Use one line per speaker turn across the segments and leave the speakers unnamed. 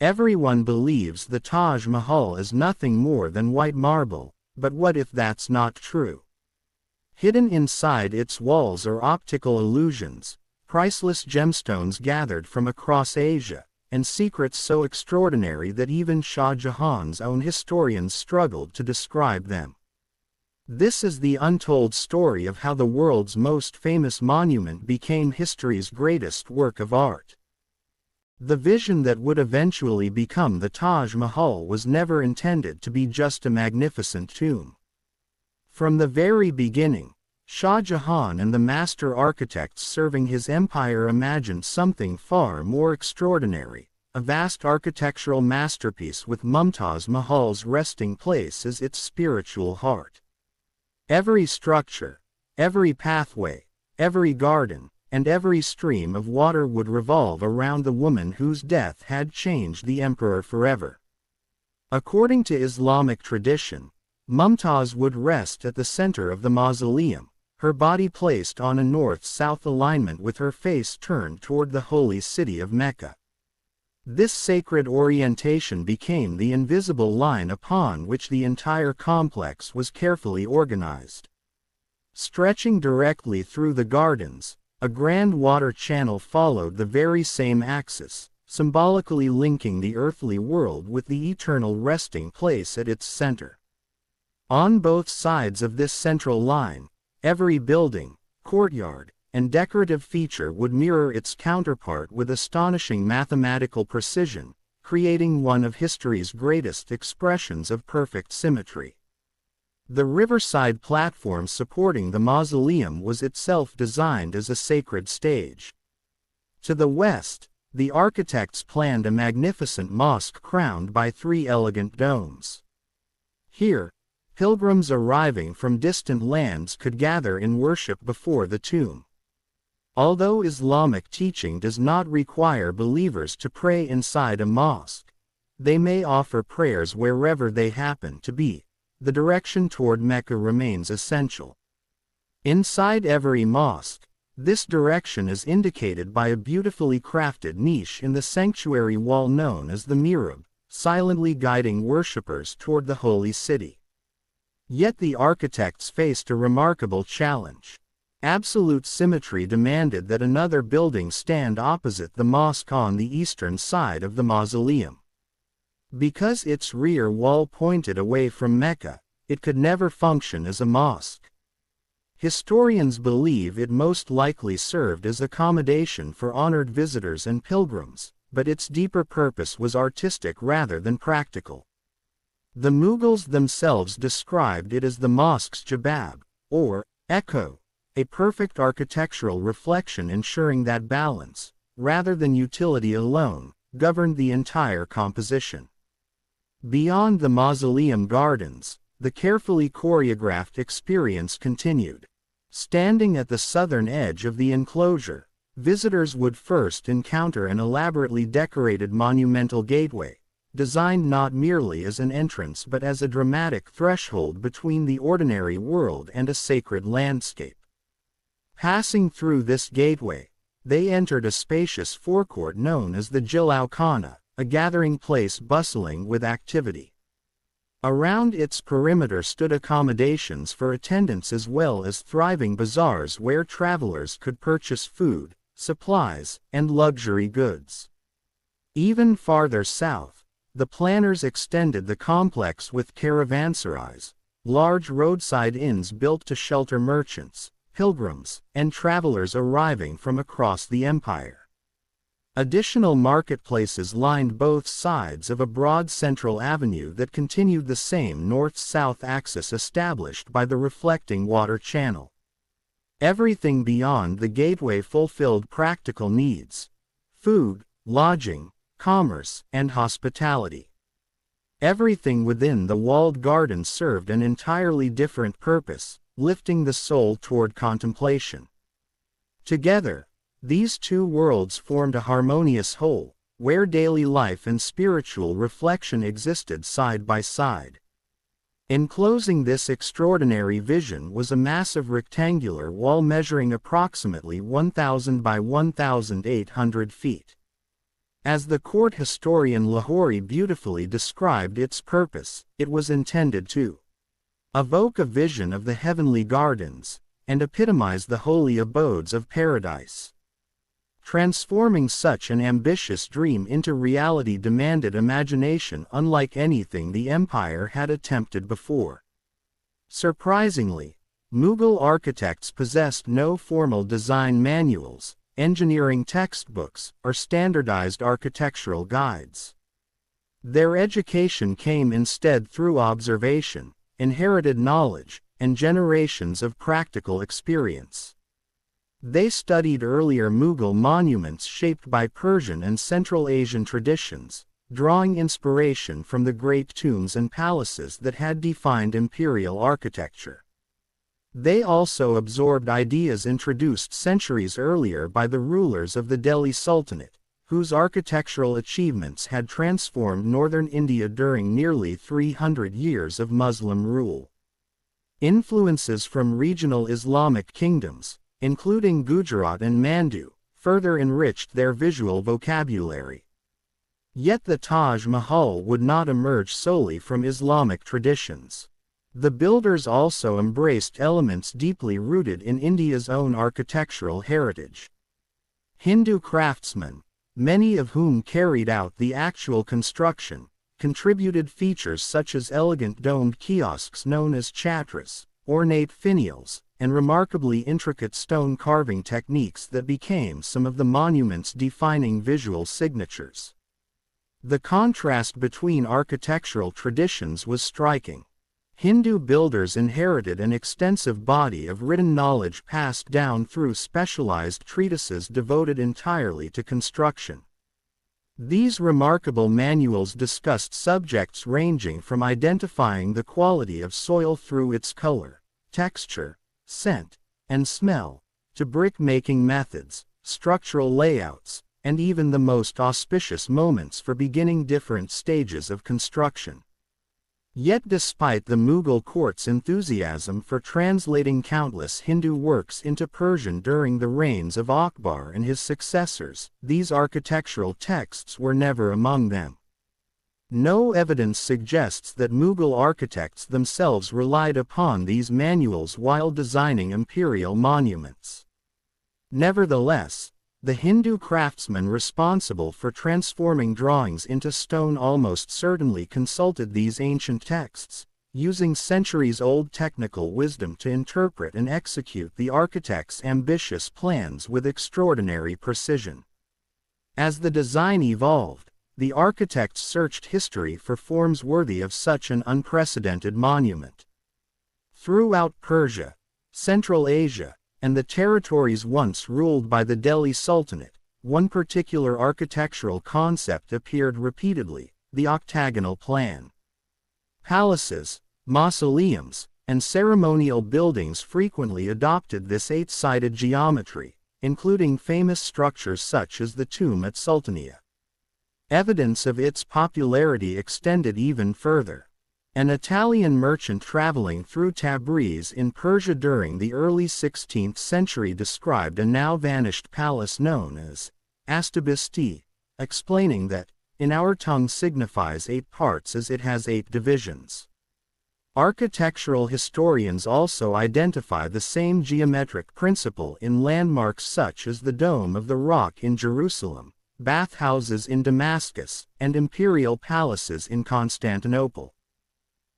Everyone believes the Taj Mahal is nothing more than white marble, but what if that's not true? Hidden inside its walls are optical illusions, priceless gemstones gathered from across Asia, and secrets so extraordinary that even Shah Jahan's own historians struggled to describe them. This is the untold story of how the world's most famous monument became history's greatest work of art. The vision that would eventually become the Taj Mahal was never intended to be just a magnificent tomb. From the very beginning, Shah Jahan and the master architects serving his empire imagined something far more extraordinary, a vast architectural masterpiece with Mumtaz Mahal's resting place as its spiritual heart. Every structure, every pathway, every garden, and every stream of water would revolve around the woman whose death had changed the emperor forever. According to Islamic tradition, Mumtaz would rest at the center of the mausoleum, her body placed on a north-south alignment with her face turned toward the holy city of Mecca. This sacred orientation became the invisible line upon which the entire complex was carefully organized. Stretching directly through the gardens, a grand water channel followed the very same axis, symbolically linking the earthly world with the eternal resting place at its center. On both sides of this central line, every building, courtyard, and decorative feature would mirror its counterpart with astonishing mathematical precision, creating one of history's greatest expressions of perfect symmetry. The riverside platform supporting the mausoleum was itself designed as a sacred stage. To the west, the architects planned a magnificent mosque crowned by 3 elegant domes. Here, pilgrims arriving from distant lands could gather in worship before the tomb. Although Islamic teaching does not require believers to pray inside a mosque, they may offer prayers wherever they happen to be. The direction toward Mecca remains essential. Inside every mosque, this direction is indicated by a beautifully crafted niche in the sanctuary wall known as the mihrab, silently guiding worshippers toward the holy city. Yet the architects faced a remarkable challenge. Absolute symmetry demanded that another building stand opposite the mosque on the eastern side of the mausoleum. Because its rear wall pointed away from Mecca, it could never function as a mosque. Historians believe it most likely served as accommodation for honored visitors and pilgrims, but its deeper purpose was artistic rather than practical. The Mughals themselves described it as the mosque's jabab, or echo, a perfect architectural reflection ensuring that balance, rather than utility alone, governed the entire composition. Beyond the mausoleum gardens, the carefully choreographed experience continued. Standing at the southern edge of the enclosure, visitors would first encounter an elaborately decorated monumental gateway, designed not merely as an entrance but as a dramatic threshold between the ordinary world and a sacred landscape. Passing through this gateway, they entered a spacious forecourt known as the Jilau Khana, a gathering place bustling with activity. Around its perimeter stood accommodations for attendants as well as thriving bazaars where travelers could purchase food, supplies, and luxury goods. Even farther south, the planners extended the complex with caravanserais, large roadside inns built to shelter merchants, pilgrims, and travelers arriving from across the empire. Additional marketplaces lined both sides of a broad central avenue that continued the same north-south axis established by the reflecting water channel. Everything beyond the gateway fulfilled practical needs: food, lodging, commerce, and hospitality. Everything within the walled garden served an entirely different purpose, lifting the soul toward contemplation. Together, these two worlds formed a harmonious whole, where daily life and spiritual reflection existed side by side. Enclosing this extraordinary vision was a massive rectangular wall measuring approximately 1,000 by 1,800 feet. As the court historian Lahori beautifully described its purpose, it was intended to evoke a vision of the heavenly gardens, and epitomize the holy abodes of paradise. Transforming such an ambitious dream into reality demanded imagination unlike anything the empire had attempted before. Surprisingly, Mughal architects possessed no formal design manuals, engineering textbooks, or standardized architectural guides. Their education came instead through observation, inherited knowledge, and generations of practical experience. They studied earlier Mughal monuments shaped by Persian and Central Asian traditions, drawing inspiration from the great tombs and palaces that had defined imperial architecture. They also absorbed ideas introduced centuries earlier by the rulers of the Delhi Sultanate, whose architectural achievements had transformed northern India during nearly 300 years of Muslim rule. Influences from regional Islamic kingdoms, including Gujarat and Mandu, further enriched their visual vocabulary. Yet the Taj Mahal would not emerge solely from Islamic traditions. The builders also embraced elements deeply rooted in India's own architectural heritage. Hindu craftsmen, many of whom carried out the actual construction, contributed features such as elegant domed kiosks known as chatras, ornate finials, and remarkably intricate stone carving techniques that became some of the monument's defining visual signatures. The contrast between architectural traditions was striking. Hindu builders inherited an extensive body of written knowledge passed down through specialized treatises devoted entirely to construction. These remarkable manuals discussed subjects ranging from identifying the quality of soil through its color, texture, scent, and smell, to brick-making methods, structural layouts, and even the most auspicious moments for beginning different stages of construction. Yet despite the Mughal court's enthusiasm for translating countless Hindu works into Persian during the reigns of Akbar and his successors, these architectural texts were never among them. No evidence suggests that Mughal architects themselves relied upon these manuals while designing imperial monuments. Nevertheless, the Hindu craftsmen responsible for transforming drawings into stone almost certainly consulted these ancient texts, using centuries-old technical wisdom to interpret and execute the architect's ambitious plans with extraordinary precision. As the design evolved, the architects searched history for forms worthy of such an unprecedented monument. Throughout Persia, Central Asia, and the territories once ruled by the Delhi Sultanate, one particular architectural concept appeared repeatedly: the octagonal plan. Palaces, mausoleums, and ceremonial buildings frequently adopted this eight-sided geometry, including famous structures such as the tomb at Sultaniya. Evidence of its popularity extended even further. An Italian merchant traveling through Tabriz in Persia during the early 16th century described a now-vanished palace known as Astabisti, explaining that, in our tongue signifies 8 parts as it has 8 divisions. Architectural historians also identify the same geometric principle in landmarks such as the Dome of the Rock in Jerusalem, bathhouses in Damascus, and imperial palaces in Constantinople.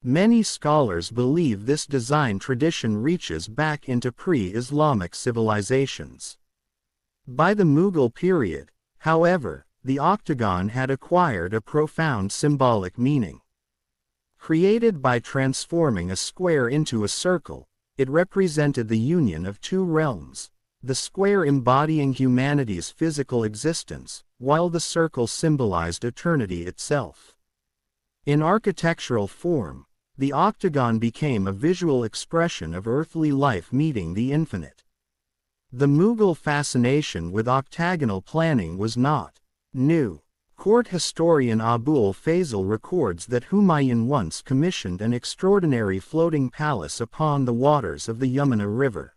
Many scholars believe this design tradition reaches back into pre-Islamic civilizations. By the Mughal period, however, the octagon had acquired a profound symbolic meaning. Created by transforming a square into a circle, it represented the union of two realms, the square embodying humanity's physical existence, while the circle symbolized eternity itself. In architectural form, the octagon became a visual expression of earthly life meeting the infinite. The Mughal fascination with octagonal planning was not new. Court historian Abul Fazl records that Humayun once commissioned an extraordinary floating palace upon the waters of the Yamuna River.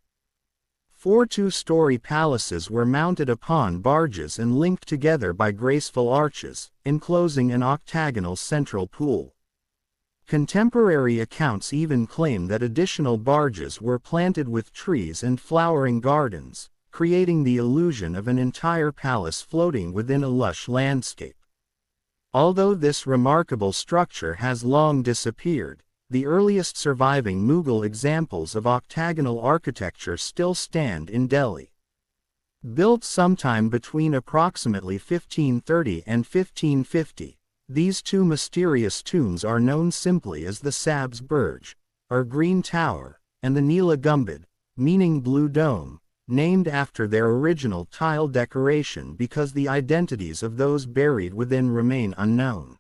4 two-story palaces were mounted upon barges and linked together by graceful arches, enclosing an octagonal central pool. Contemporary accounts even claim that additional barges were planted with trees and flowering gardens, creating the illusion of an entire palace floating within a lush landscape. Although this remarkable structure has long disappeared, the earliest surviving Mughal examples of octagonal architecture still stand in Delhi. Built sometime between approximately 1530 and 1550, these two mysterious tombs are known simply as the Sabz Burj, or Green Tower, and the Neela Gumbad, meaning Blue Dome, named after their original tile decoration because the identities of those buried within remain unknown.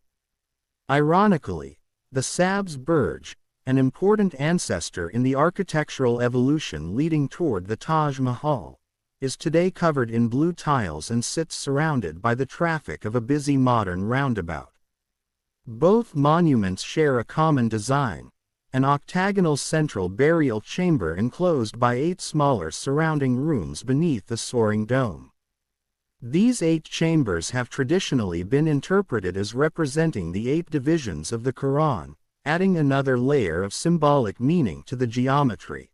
Ironically, the Sabz Burj, an important ancestor in the architectural evolution leading toward the Taj Mahal, is today covered in blue tiles and sits surrounded by the traffic of a busy modern roundabout. Both monuments share a common design, an octagonal central burial chamber enclosed by 8 smaller surrounding rooms beneath the soaring dome. These 8 chambers have traditionally been interpreted as representing the 8 divisions of the Quran, adding another layer of symbolic meaning to the geometry.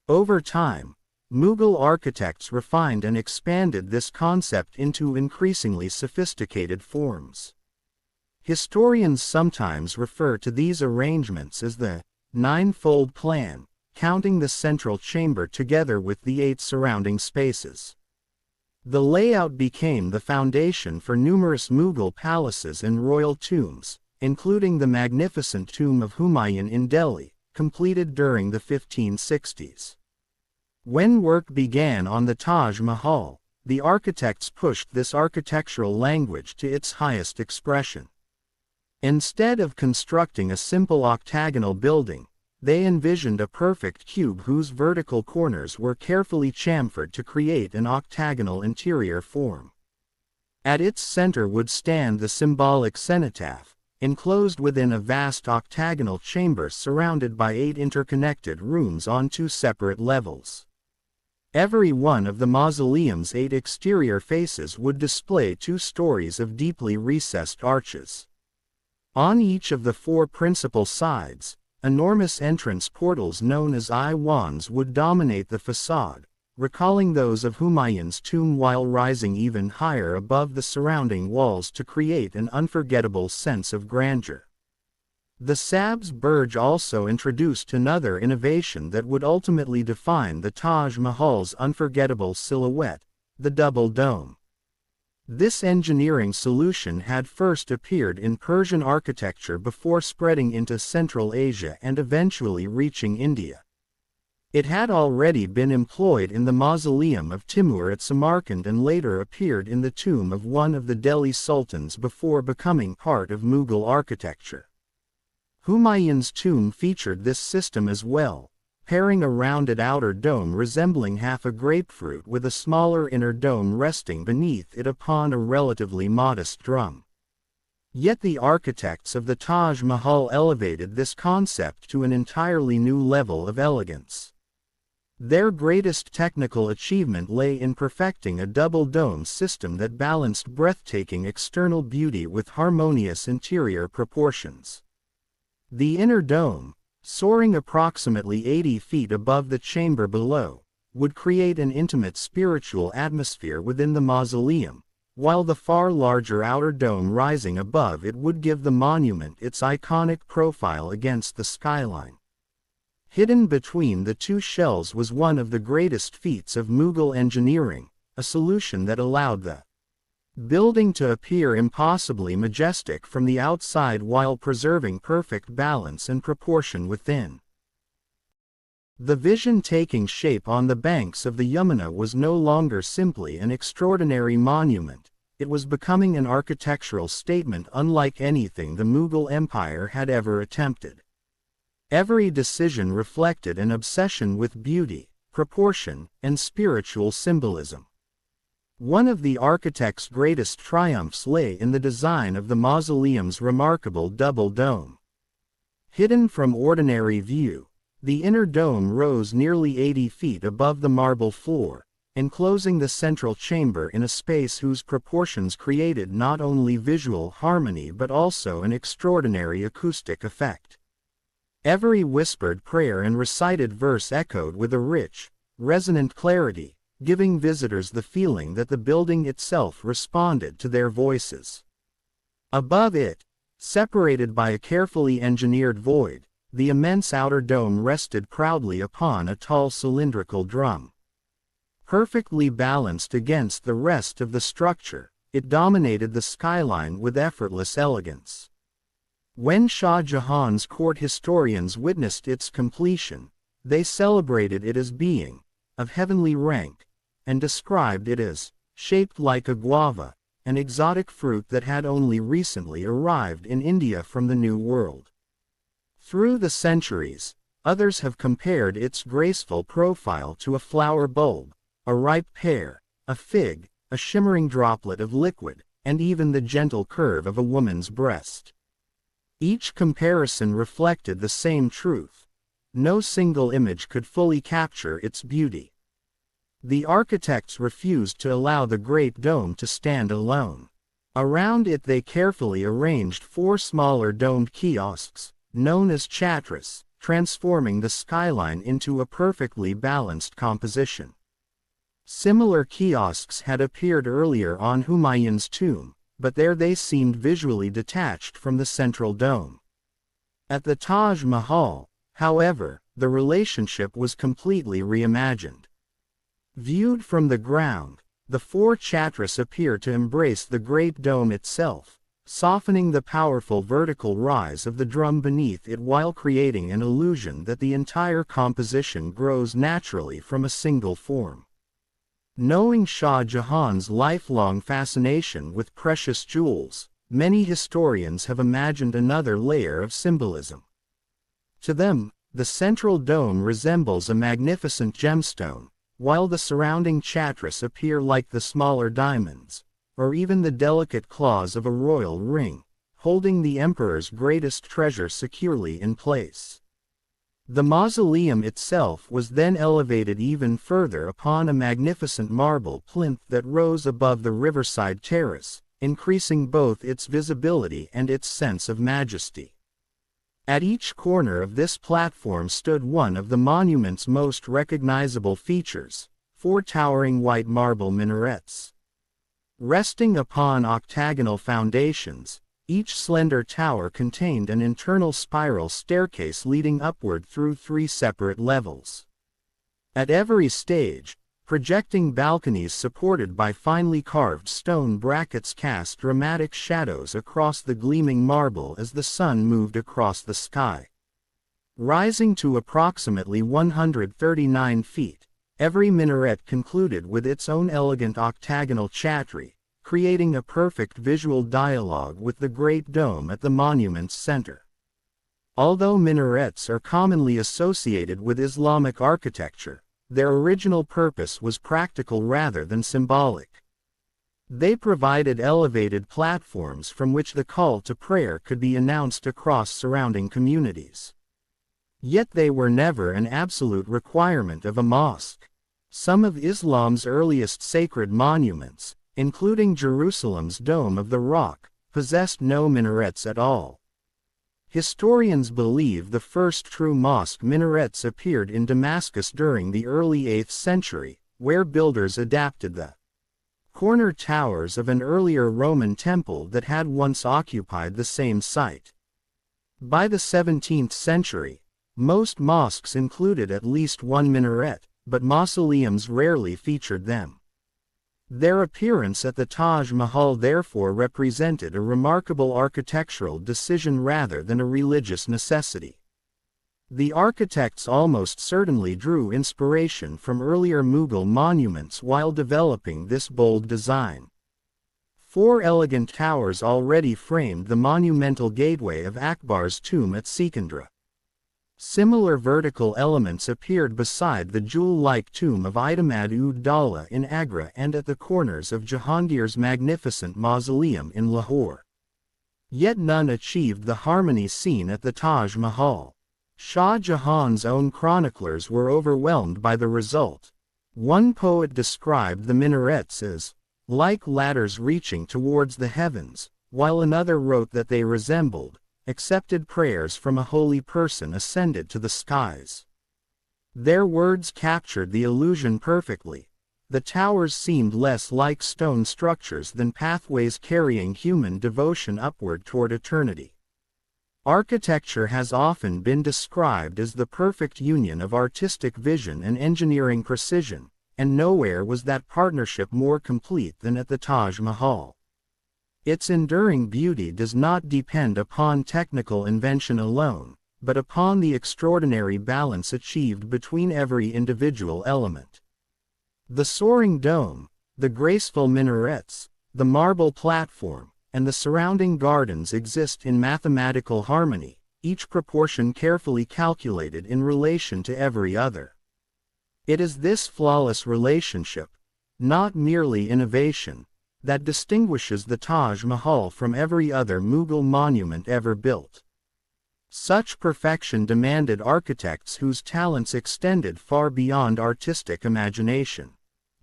Over time, Mughal architects refined and expanded this concept into increasingly sophisticated forms. Historians sometimes refer to these arrangements as the nine-fold plan, counting the central chamber together with the 8 surrounding spaces. The layout became the foundation for numerous Mughal palaces and royal tombs, including the magnificent tomb of Humayun in Delhi, completed during the 1560s. When work began on the Taj Mahal, the architects pushed this architectural language to its highest expression. Instead of constructing a simple octagonal building, they envisioned a perfect cube whose vertical corners were carefully chamfered to create an octagonal interior form. At its center would stand the symbolic cenotaph, enclosed within a vast octagonal chamber surrounded by 8 interconnected rooms on 2 separate levels. Every one of the mausoleum's 8 exterior faces would display 2 stories of deeply recessed arches. On each of the 4 principal sides, enormous entrance portals known as iwans would dominate the facade, recalling those of Humayun's tomb while rising even higher above the surrounding walls to create an unforgettable sense of grandeur. The Sabz Burj also introduced another innovation that would ultimately define the Taj Mahal's unforgettable silhouette, the double dome. This engineering solution had first appeared in Persian architecture before spreading into Central Asia and eventually reaching India. It had already been employed in the mausoleum of Timur at Samarkand and later appeared in the tomb of one of the Delhi sultans before becoming part of Mughal architecture. Humayun's tomb featured this system as well, pairing a rounded outer dome resembling half a grapefruit with a smaller inner dome resting beneath it upon a relatively modest drum. Yet the architects of the Taj Mahal elevated this concept to an entirely new level of elegance. Their greatest technical achievement lay in perfecting a double dome system that balanced breathtaking external beauty with harmonious interior proportions. The inner dome, soaring approximately 80 feet above the chamber below, would create an intimate spiritual atmosphere within the mausoleum, while the far larger outer dome rising above it would give the monument its iconic profile against the skyline. Hidden between the 2 shells was one of the greatest feats of Mughal engineering, a solution that allowed the building to appear impossibly majestic from the outside while preserving perfect balance and proportion within. The vision taking shape on the banks of the Yamuna was no longer simply an extraordinary monument, it was becoming an architectural statement unlike anything the Mughal Empire had ever attempted. Every decision reflected an obsession with beauty, proportion, and spiritual symbolism. One of the architect's greatest triumphs lay in the design of the mausoleum's remarkable double dome. Hidden from ordinary view, The inner dome rose nearly 80 feet above the marble floor, enclosing the central chamber in a space whose proportions created not only visual harmony but also an extraordinary acoustic effect. Every whispered prayer and recited verse echoed with a rich, resonant clarity, giving visitors the feeling that the building itself responded to their voices. Above it, separated by a carefully engineered void, the immense outer dome rested proudly upon a tall cylindrical drum. Perfectly balanced against the rest of the structure, it dominated the skyline with effortless elegance. When Shah Jahan's court historians witnessed its completion, they celebrated it as being of heavenly rank, and described it as shaped like a guava, an exotic fruit that had only recently arrived in India from the New World. Through the centuries, others have compared its graceful profile to a flower bulb, a ripe pear, a fig, a shimmering droplet of liquid, and even the gentle curve of a woman's breast. Each comparison reflected the same truth. No single image could fully capture its beauty. The architects refused to allow the Great Dome to stand alone. Around it they carefully arranged 4 smaller domed kiosks, known as chatras, transforming the skyline into a perfectly balanced composition. Similar kiosks had appeared earlier on Humayun's tomb, but there they seemed visually detached from the central dome. At the Taj Mahal, however, the relationship was completely reimagined. Viewed from the ground, the 4 chatras appear to embrace the Great Dome itself, softening the powerful vertical rise of the drum beneath it while creating an illusion that the entire composition grows naturally from a single form. Knowing Shah Jahan's lifelong fascination with precious jewels, many historians have imagined another layer of symbolism. To them, the central dome resembles a magnificent gemstone, while the surrounding chatras appear like the smaller diamonds, or even the delicate claws of a royal ring, holding the emperor's greatest treasure securely in place. The mausoleum itself was then elevated even further upon a magnificent marble plinth that rose above the riverside terrace, increasing both its visibility and its sense of majesty. At each corner of this platform stood one of the monument's most recognizable features, 4 towering white marble minarets. Resting upon octagonal foundations, each slender tower contained an internal spiral staircase leading upward through 3 separate levels. At every stage, projecting balconies supported by finely carved stone brackets cast dramatic shadows across the gleaming marble as the sun moved across the sky. Rising to approximately 139 feet, every minaret concluded with its own elegant octagonal chhatri, creating a perfect visual dialogue with the Great Dome at the monument's center. Although minarets are commonly associated with Islamic architecture, their original purpose was practical rather than symbolic. They provided elevated platforms from which the call to prayer could be announced across surrounding communities. Yet they were never an absolute requirement of a mosque. Some of Islam's earliest sacred monuments, including Jerusalem's Dome of the Rock, possessed no minarets at all. Historians believe the first true mosque minarets appeared in Damascus during the early 8th century, where builders adapted the corner towers of an earlier Roman temple that had once occupied the same site. By the 17th century, most mosques included at least one minaret, but mausoleums rarely featured them. Their appearance at the Taj Mahal therefore represented a remarkable architectural decision rather than a religious necessity. The architects almost certainly drew inspiration from earlier Mughal monuments while developing this bold design. 4 elegant towers already framed the monumental gateway of Akbar's tomb at Sikandra. Similar vertical elements appeared beside the jewel-like tomb of Itamad-ud-Dawla in Agra and at the corners of Jahangir's magnificent mausoleum in Lahore. Yet none achieved the harmony seen at the Taj Mahal. Shah Jahan's own chroniclers were overwhelmed by the result. One poet described the minarets as like ladders reaching towards the heavens, while another wrote that they resembled accepted prayers from a holy person ascended to the skies. Their words captured the illusion perfectly. The towers seemed less like stone structures than pathways carrying human devotion upward toward eternity. Architecture has often been described as the perfect union of artistic vision and engineering precision, and nowhere was that partnership more complete than at the Taj Mahal. Its enduring beauty does not depend upon technical invention alone, but upon the extraordinary balance achieved between every individual element. The soaring dome, the graceful minarets, the marble platform, and the surrounding gardens exist in mathematical harmony, each proportion carefully calculated in relation to every other. It is this flawless relationship, not merely innovation, that distinguishes the Taj Mahal from every other Mughal monument ever built. Such perfection demanded architects whose talents extended far beyond artistic imagination.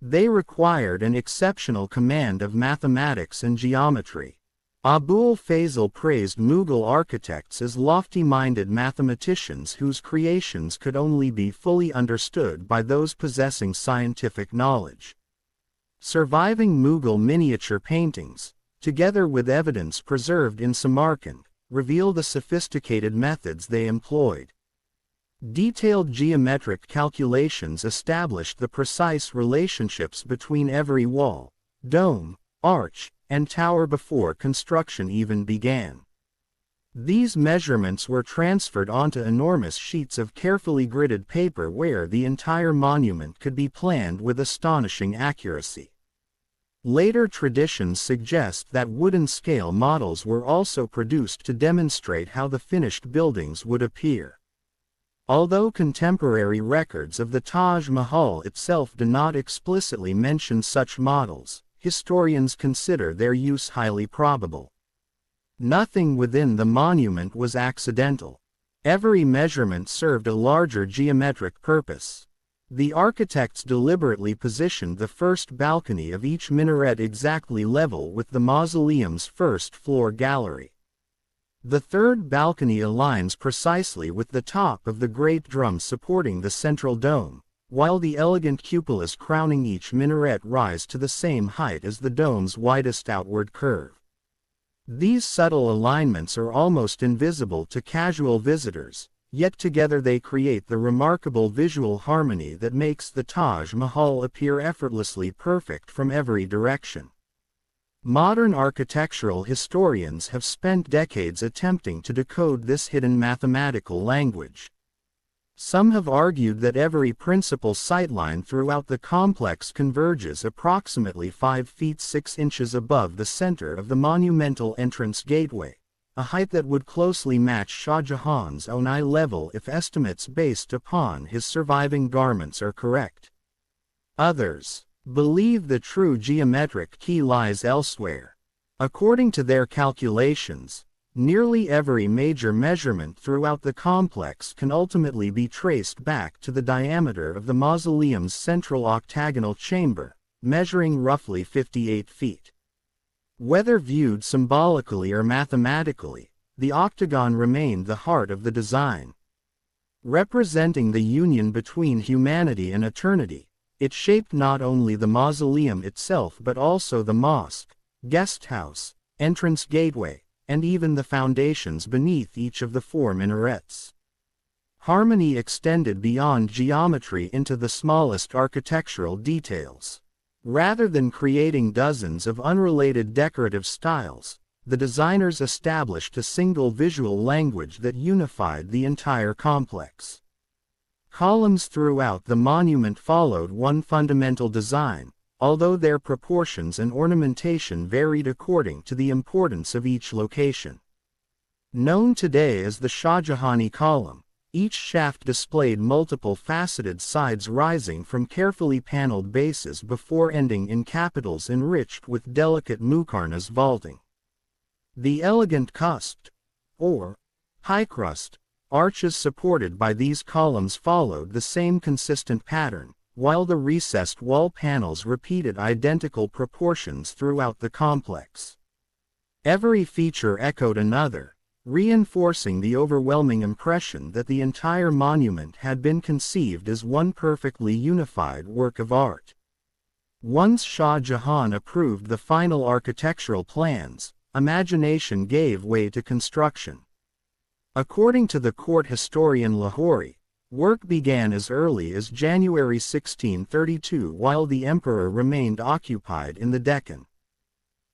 They required an exceptional command of mathematics and geometry. Abul Fazl praised Mughal architects as lofty-minded mathematicians whose creations could only be fully understood by those possessing scientific knowledge. Surviving Mughal miniature paintings, together with evidence preserved in Samarkand, reveal the sophisticated methods they employed. Detailed geometric calculations established the precise relationships between every wall, dome, arch, and tower before construction even began. These measurements were transferred onto enormous sheets of carefully gridded paper where the entire monument could be planned with astonishing accuracy. Later traditions suggest that wooden scale models were also produced to demonstrate how the finished buildings would appear. Although contemporary records of the Taj Mahal itself do not explicitly mention such models, historians consider their use highly probable. Nothing within the monument was accidental. Every measurement served a larger geometric purpose. The architects deliberately positioned the first balcony of each minaret exactly level with the mausoleum's first-floor gallery. The third balcony aligns precisely with the top of the great drum supporting the central dome, while the elegant cupolas crowning each minaret rise to the same height as the dome's widest outward curve. These subtle alignments are almost invisible to casual visitors, yet together they create the remarkable visual harmony that makes the Taj Mahal appear effortlessly perfect from every direction. Modern architectural historians have spent decades attempting to decode this hidden mathematical language. Some have argued that every principal sightline throughout the complex converges approximately 5 feet 6 inches above the center of the monumental entrance gateway, a height that would closely match Shah Jahan's own eye level if estimates based upon his surviving garments are correct. Others believe the true geometric key lies elsewhere. According to their calculations, nearly every major measurement throughout the complex can ultimately be traced back to the diameter of the mausoleum's central octagonal chamber, measuring roughly 58 feet. Whether viewed symbolically or mathematically, the octagon remained the heart of the design. Representing the union between humanity and eternity, it shaped not only the mausoleum itself but also the mosque, guest house, entrance gateway, and even the foundations beneath each of the 4 minarets. Harmony extended beyond geometry into the smallest architectural details. Rather than creating dozens of unrelated decorative styles, the designers established a single visual language that unified the entire complex. Columns throughout the monument followed one fundamental design, although their proportions and ornamentation varied according to the importance of each location. Known today as the Shahjahani column, each shaft displayed multiple faceted sides rising from carefully paneled bases before ending in capitals enriched with delicate muqarnas vaulting. The elegant cusp, or high crust, Arches supported by these columns followed the same consistent pattern, while the recessed wall panels repeated identical proportions throughout the complex. Every feature echoed another, reinforcing the overwhelming impression that the entire monument had been conceived as one perfectly unified work of art. Once Shah Jahan approved the final architectural plans, imagination gave way to construction. According to the court historian Lahori, work began as early as January 1632 while the emperor remained occupied in the Deccan.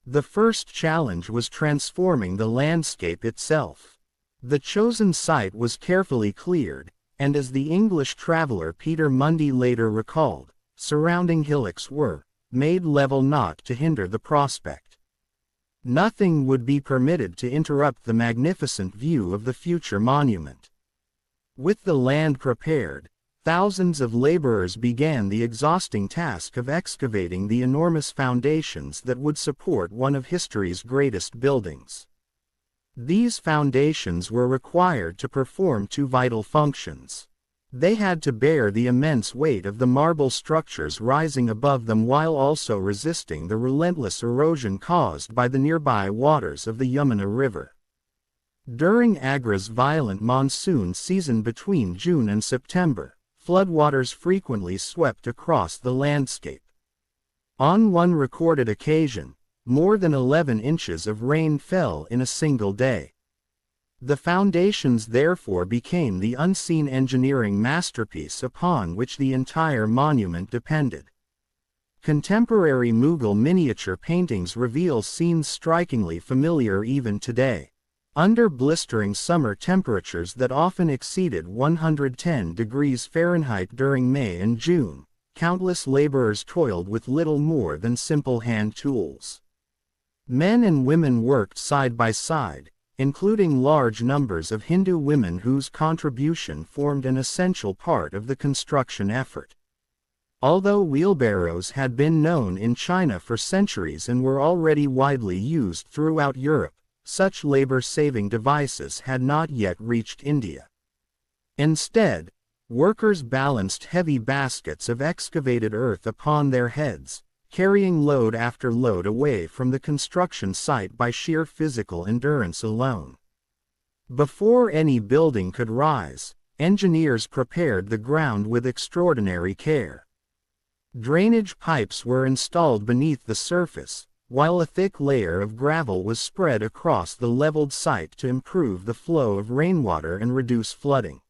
The first challenge was transforming the landscape itself. The chosen site was carefully cleared, and as the English traveler Peter Mundy later recalled, surrounding hillocks were made level not to hinder the prospect. Nothing would be permitted to interrupt the magnificent view of the future monument. With the land prepared, thousands of laborers began the exhausting task of excavating the enormous foundations that would support one of history's greatest buildings. These foundations were required to perform two vital functions. They had to bear the immense weight of the marble structures rising above them while also resisting the relentless erosion caused by the nearby waters of the Yamuna River. During Agra's violent monsoon season between June and September, floodwaters frequently swept across the landscape. On one recorded occasion, more than 11 inches of rain fell in a single day. The foundations therefore became the unseen engineering masterpiece upon which the entire monument depended. Contemporary Mughal miniature paintings reveal scenes strikingly familiar even today. Under blistering summer temperatures that often exceeded 110 degrees Fahrenheit during May and June, countless laborers toiled with little more than simple hand tools. Men and women worked side by side, including large numbers of Hindu women whose contribution formed an essential part of the construction effort. Although wheelbarrows had been known in China for centuries and were already widely used throughout Europe, such labor-saving devices had not yet reached India. Instead, workers balanced heavy baskets of excavated earth upon their heads, carrying load after load away from the construction site by sheer physical endurance alone. Before any building could rise, engineers prepared the ground with extraordinary care. Drainage pipes were installed beneath the surface, while a thick layer of gravel was spread across the leveled site to improve the flow of rainwater and reduce flooding.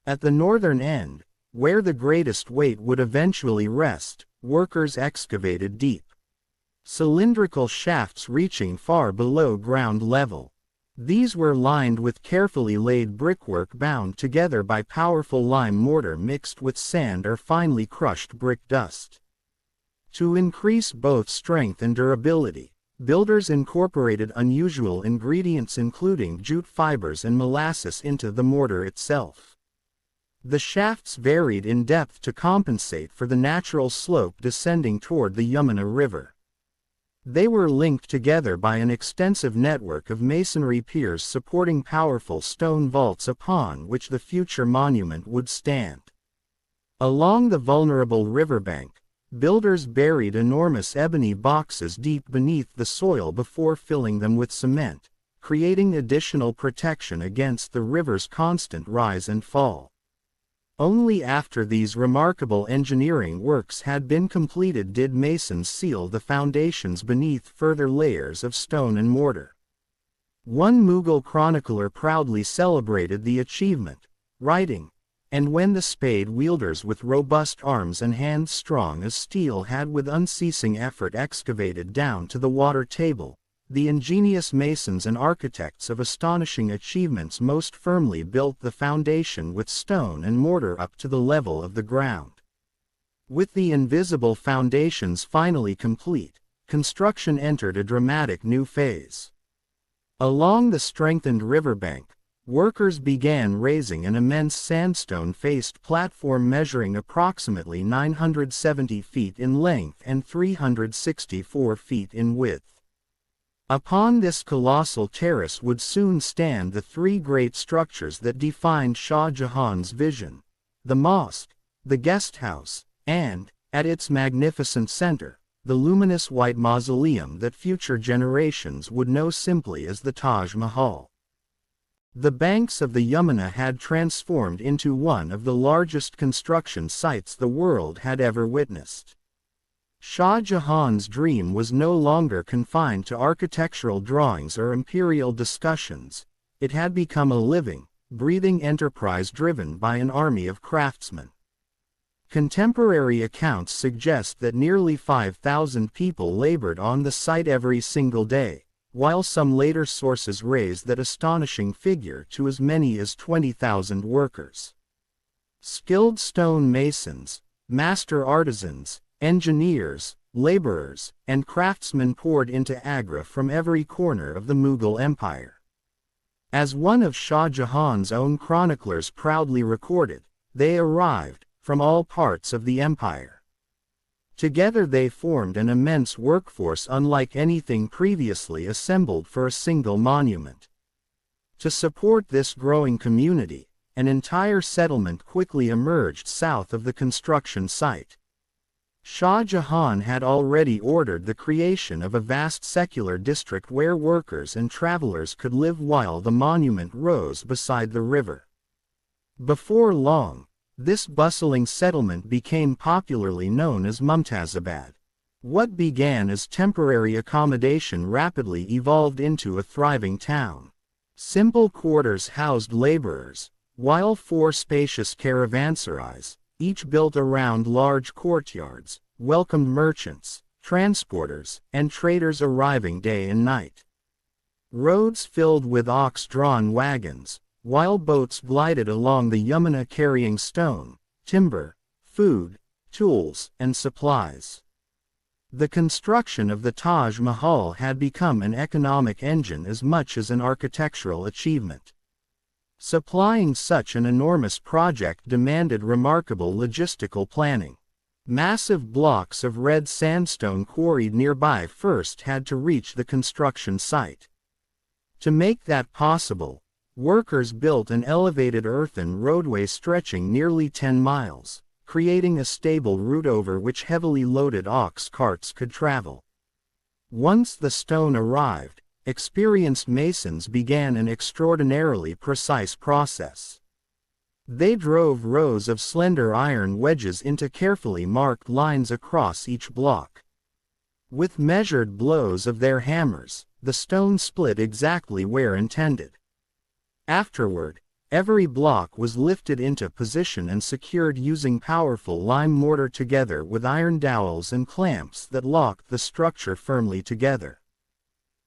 At the northern end, where the greatest weight would eventually rest, workers excavated deep, cylindrical shafts reaching far below ground level. These were lined with carefully laid brickwork bound together by powerful lime mortar mixed with sand or finely crushed brick dust. To increase both strength and durability, builders incorporated unusual ingredients including jute fibers and molasses into the mortar itself. The shafts varied in depth to compensate for the natural slope descending toward the Yamuna River. They were linked together by an extensive network of masonry piers supporting powerful stone vaults upon which the future monument would stand. Along the vulnerable riverbank, builders buried enormous ebony boxes deep beneath the soil before filling them with cement, creating additional protection against the river's constant rise and fall. Only after these remarkable engineering works had been completed did masons seal the foundations beneath further layers of stone and mortar. One Mughal chronicler proudly celebrated the achievement, writing, "And when the spade wielders with robust arms and hands strong as steel had with unceasing effort excavated down to the water table, the ingenious masons and architects of astonishing achievements most firmly built the foundation with stone and mortar up to the level of the ground." With the invisible foundations finally complete, construction entered a dramatic new phase. Along the strengthened riverbank, workers began raising an immense sandstone-faced platform measuring approximately 970 feet in length and 364 feet in width. Upon this colossal terrace would soon stand the three great structures that defined Shah Jahan's vision: the mosque, the guest house, and, at its magnificent center, the luminous white mausoleum that future generations would know simply as the Taj Mahal. The banks of the Yamuna had transformed into one of the largest construction sites the world had ever witnessed. Shah Jahan's dream was no longer confined to architectural drawings or imperial discussions. It had become a living, breathing enterprise driven by an army of craftsmen. Contemporary accounts suggest that nearly 5,000 people labored on the site every single day, while some later sources raise that astonishing figure to as many as 20,000 workers. Skilled stone masons, master artisans, engineers, laborers, and craftsmen poured into Agra from every corner of the Mughal Empire. As one of Shah Jahan's own chroniclers proudly recorded, they arrived from all parts of the empire. Together they formed an immense workforce unlike anything previously assembled for a single monument. To support this growing community, an entire settlement quickly emerged south of the construction site. Shah Jahan had already ordered the creation of a vast secular district where workers and travelers could live while the monument rose beside the river. Before long, this bustling settlement became popularly known as Mumtazabad. What began as temporary accommodation rapidly evolved into a thriving town. Simple quarters housed laborers, while four spacious caravanserais, each built around large courtyards, welcomed merchants, transporters, and traders arriving day and night. Roads filled with ox-drawn wagons, while boats glided along the Yamuna carrying stone, timber, food, tools, and supplies. The construction of the Taj Mahal had become an economic engine as much as an architectural achievement. Supplying such an enormous project demanded remarkable logistical planning. Massive blocks of red sandstone quarried nearby first had to reach the construction site. To make that possible, workers built an elevated earthen roadway stretching nearly 10 miles, creating a stable route over which heavily loaded ox carts could travel. Once the stone arrived, experienced masons began an extraordinarily precise process. They drove rows of slender iron wedges into carefully marked lines across each block. With measured blows of their hammers, the stone split exactly where intended. Afterward, every block was lifted into position and secured using powerful lime mortar together with iron dowels and clamps that locked the structure firmly together.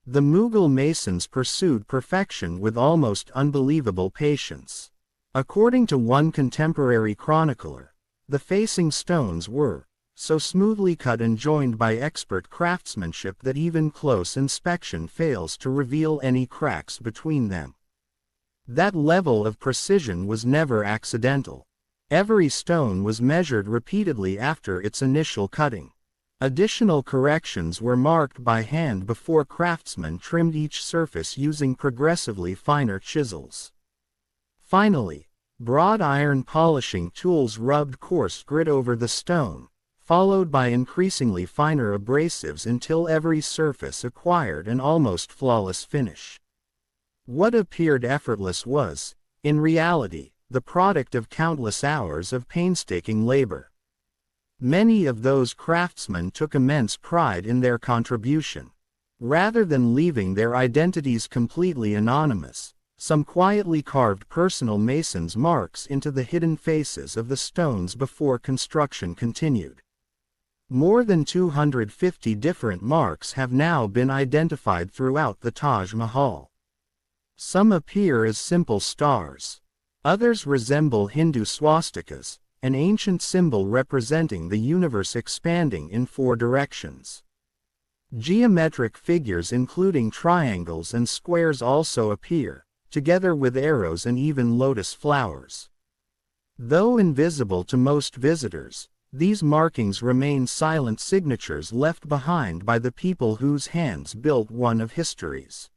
The Mughal masons pursued perfection with almost unbelievable patience. According to one contemporary chronicler, the facing stones were so smoothly cut and joined by expert craftsmanship that even close inspection fails to reveal any cracks between them. That level of precision was never accidental. Every stone was measured repeatedly after its initial cutting. Additional corrections were marked by hand before craftsmen trimmed each surface using progressively finer chisels. Finally, broad iron polishing tools rubbed coarse grit over the stone, followed by increasingly finer abrasives until every surface acquired an almost flawless finish. What appeared effortless was, in reality, the product of countless hours of painstaking labor. Many of those craftsmen took immense pride in their contribution. Rather than leaving their identities completely anonymous, some quietly carved personal masons' marks into the hidden faces of the stones before construction continued. More than 250 different marks have now been identified throughout the Taj Mahal. Some appear as simple stars. Others resemble Hindu swastikas, an ancient symbol representing the universe expanding in 4 directions. Geometric figures including triangles and squares also appear, together with arrows and even lotus flowers. Though invisible to most visitors, These markings remain silent signatures left behind by the people whose hands built one of history's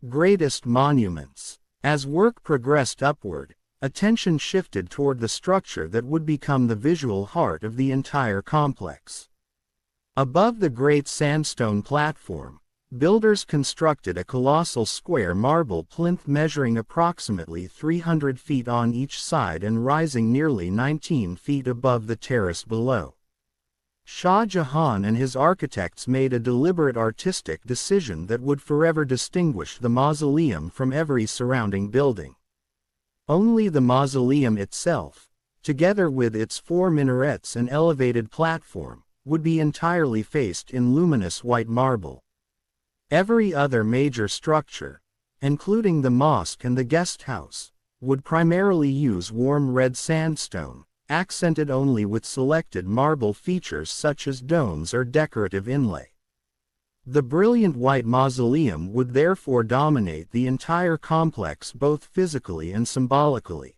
greatest monuments. As work progressed upward, attention shifted toward the structure that would become the visual heart of the entire complex. Above the great sandstone platform, builders constructed a colossal square marble plinth measuring approximately 300 feet on each side and rising nearly 19 feet above the terrace below. Shah Jahan and his architects made a deliberate artistic decision that would forever distinguish the mausoleum from every surrounding building. Only the mausoleum itself, together with its 4 minarets and elevated platform, would be entirely faced in luminous white marble. Every other major structure, including the mosque and the guest house, would primarily use warm red sandstone, accented only with selected marble features such as domes or decorative inlay. The brilliant white mausoleum would therefore dominate the entire complex both physically and symbolically.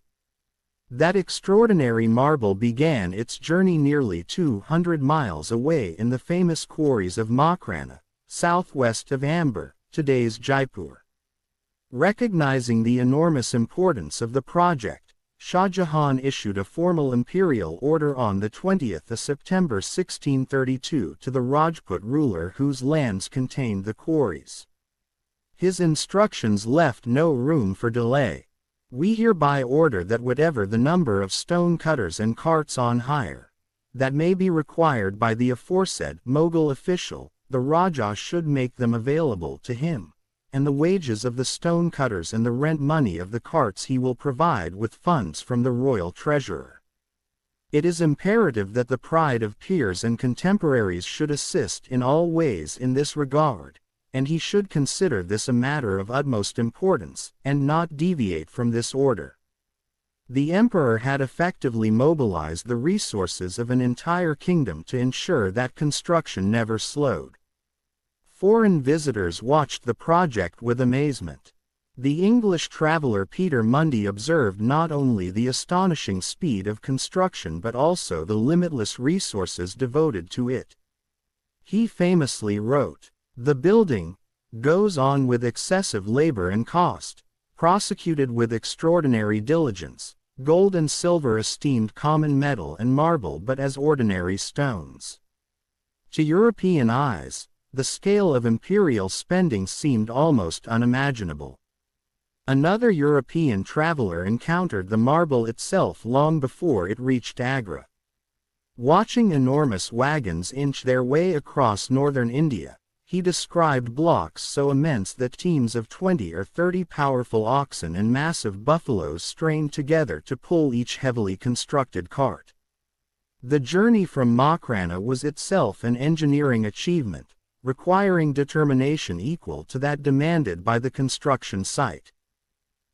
That extraordinary marble began its journey nearly 200 miles away in the famous quarries of Makrana, southwest of Amber, today's Jaipur. Recognizing the enormous importance of the project, Shah Jahan issued a formal imperial order on the 20th of September 1632 to the Rajput ruler whose lands contained the quarries. His instructions left no room for delay. "We hereby order that whatever the number of stone cutters and carts on hire, that may be required by the aforesaid Mughal official, the Rajah should make them available to him, and the wages of the stone cutters and the rent money of the carts he will provide with funds from the royal treasurer. It is imperative that the pride of peers and contemporaries should assist in all ways in this regard, and he should consider this a matter of utmost importance, and not deviate from this order." The emperor had effectively mobilized the resources of an entire kingdom to ensure that construction never slowed. Foreign visitors watched the project with amazement. The English traveler Peter Mundy observed not only the astonishing speed of construction but also the limitless resources devoted to it. He famously wrote, "The building goes on with excessive labor and cost, prosecuted with extraordinary diligence, gold and silver esteemed common metal and marble but as ordinary stones." To European eyes, the scale of imperial spending seemed almost unimaginable. Another European traveler encountered the marble itself long before it reached Agra. Watching enormous wagons inch their way across northern India, he described blocks so immense that teams of 20 or 30 powerful oxen and massive buffaloes strained together to pull each heavily constructed cart. The journey from Makrana was itself an engineering achievement, requiring determination equal to that demanded by the construction site.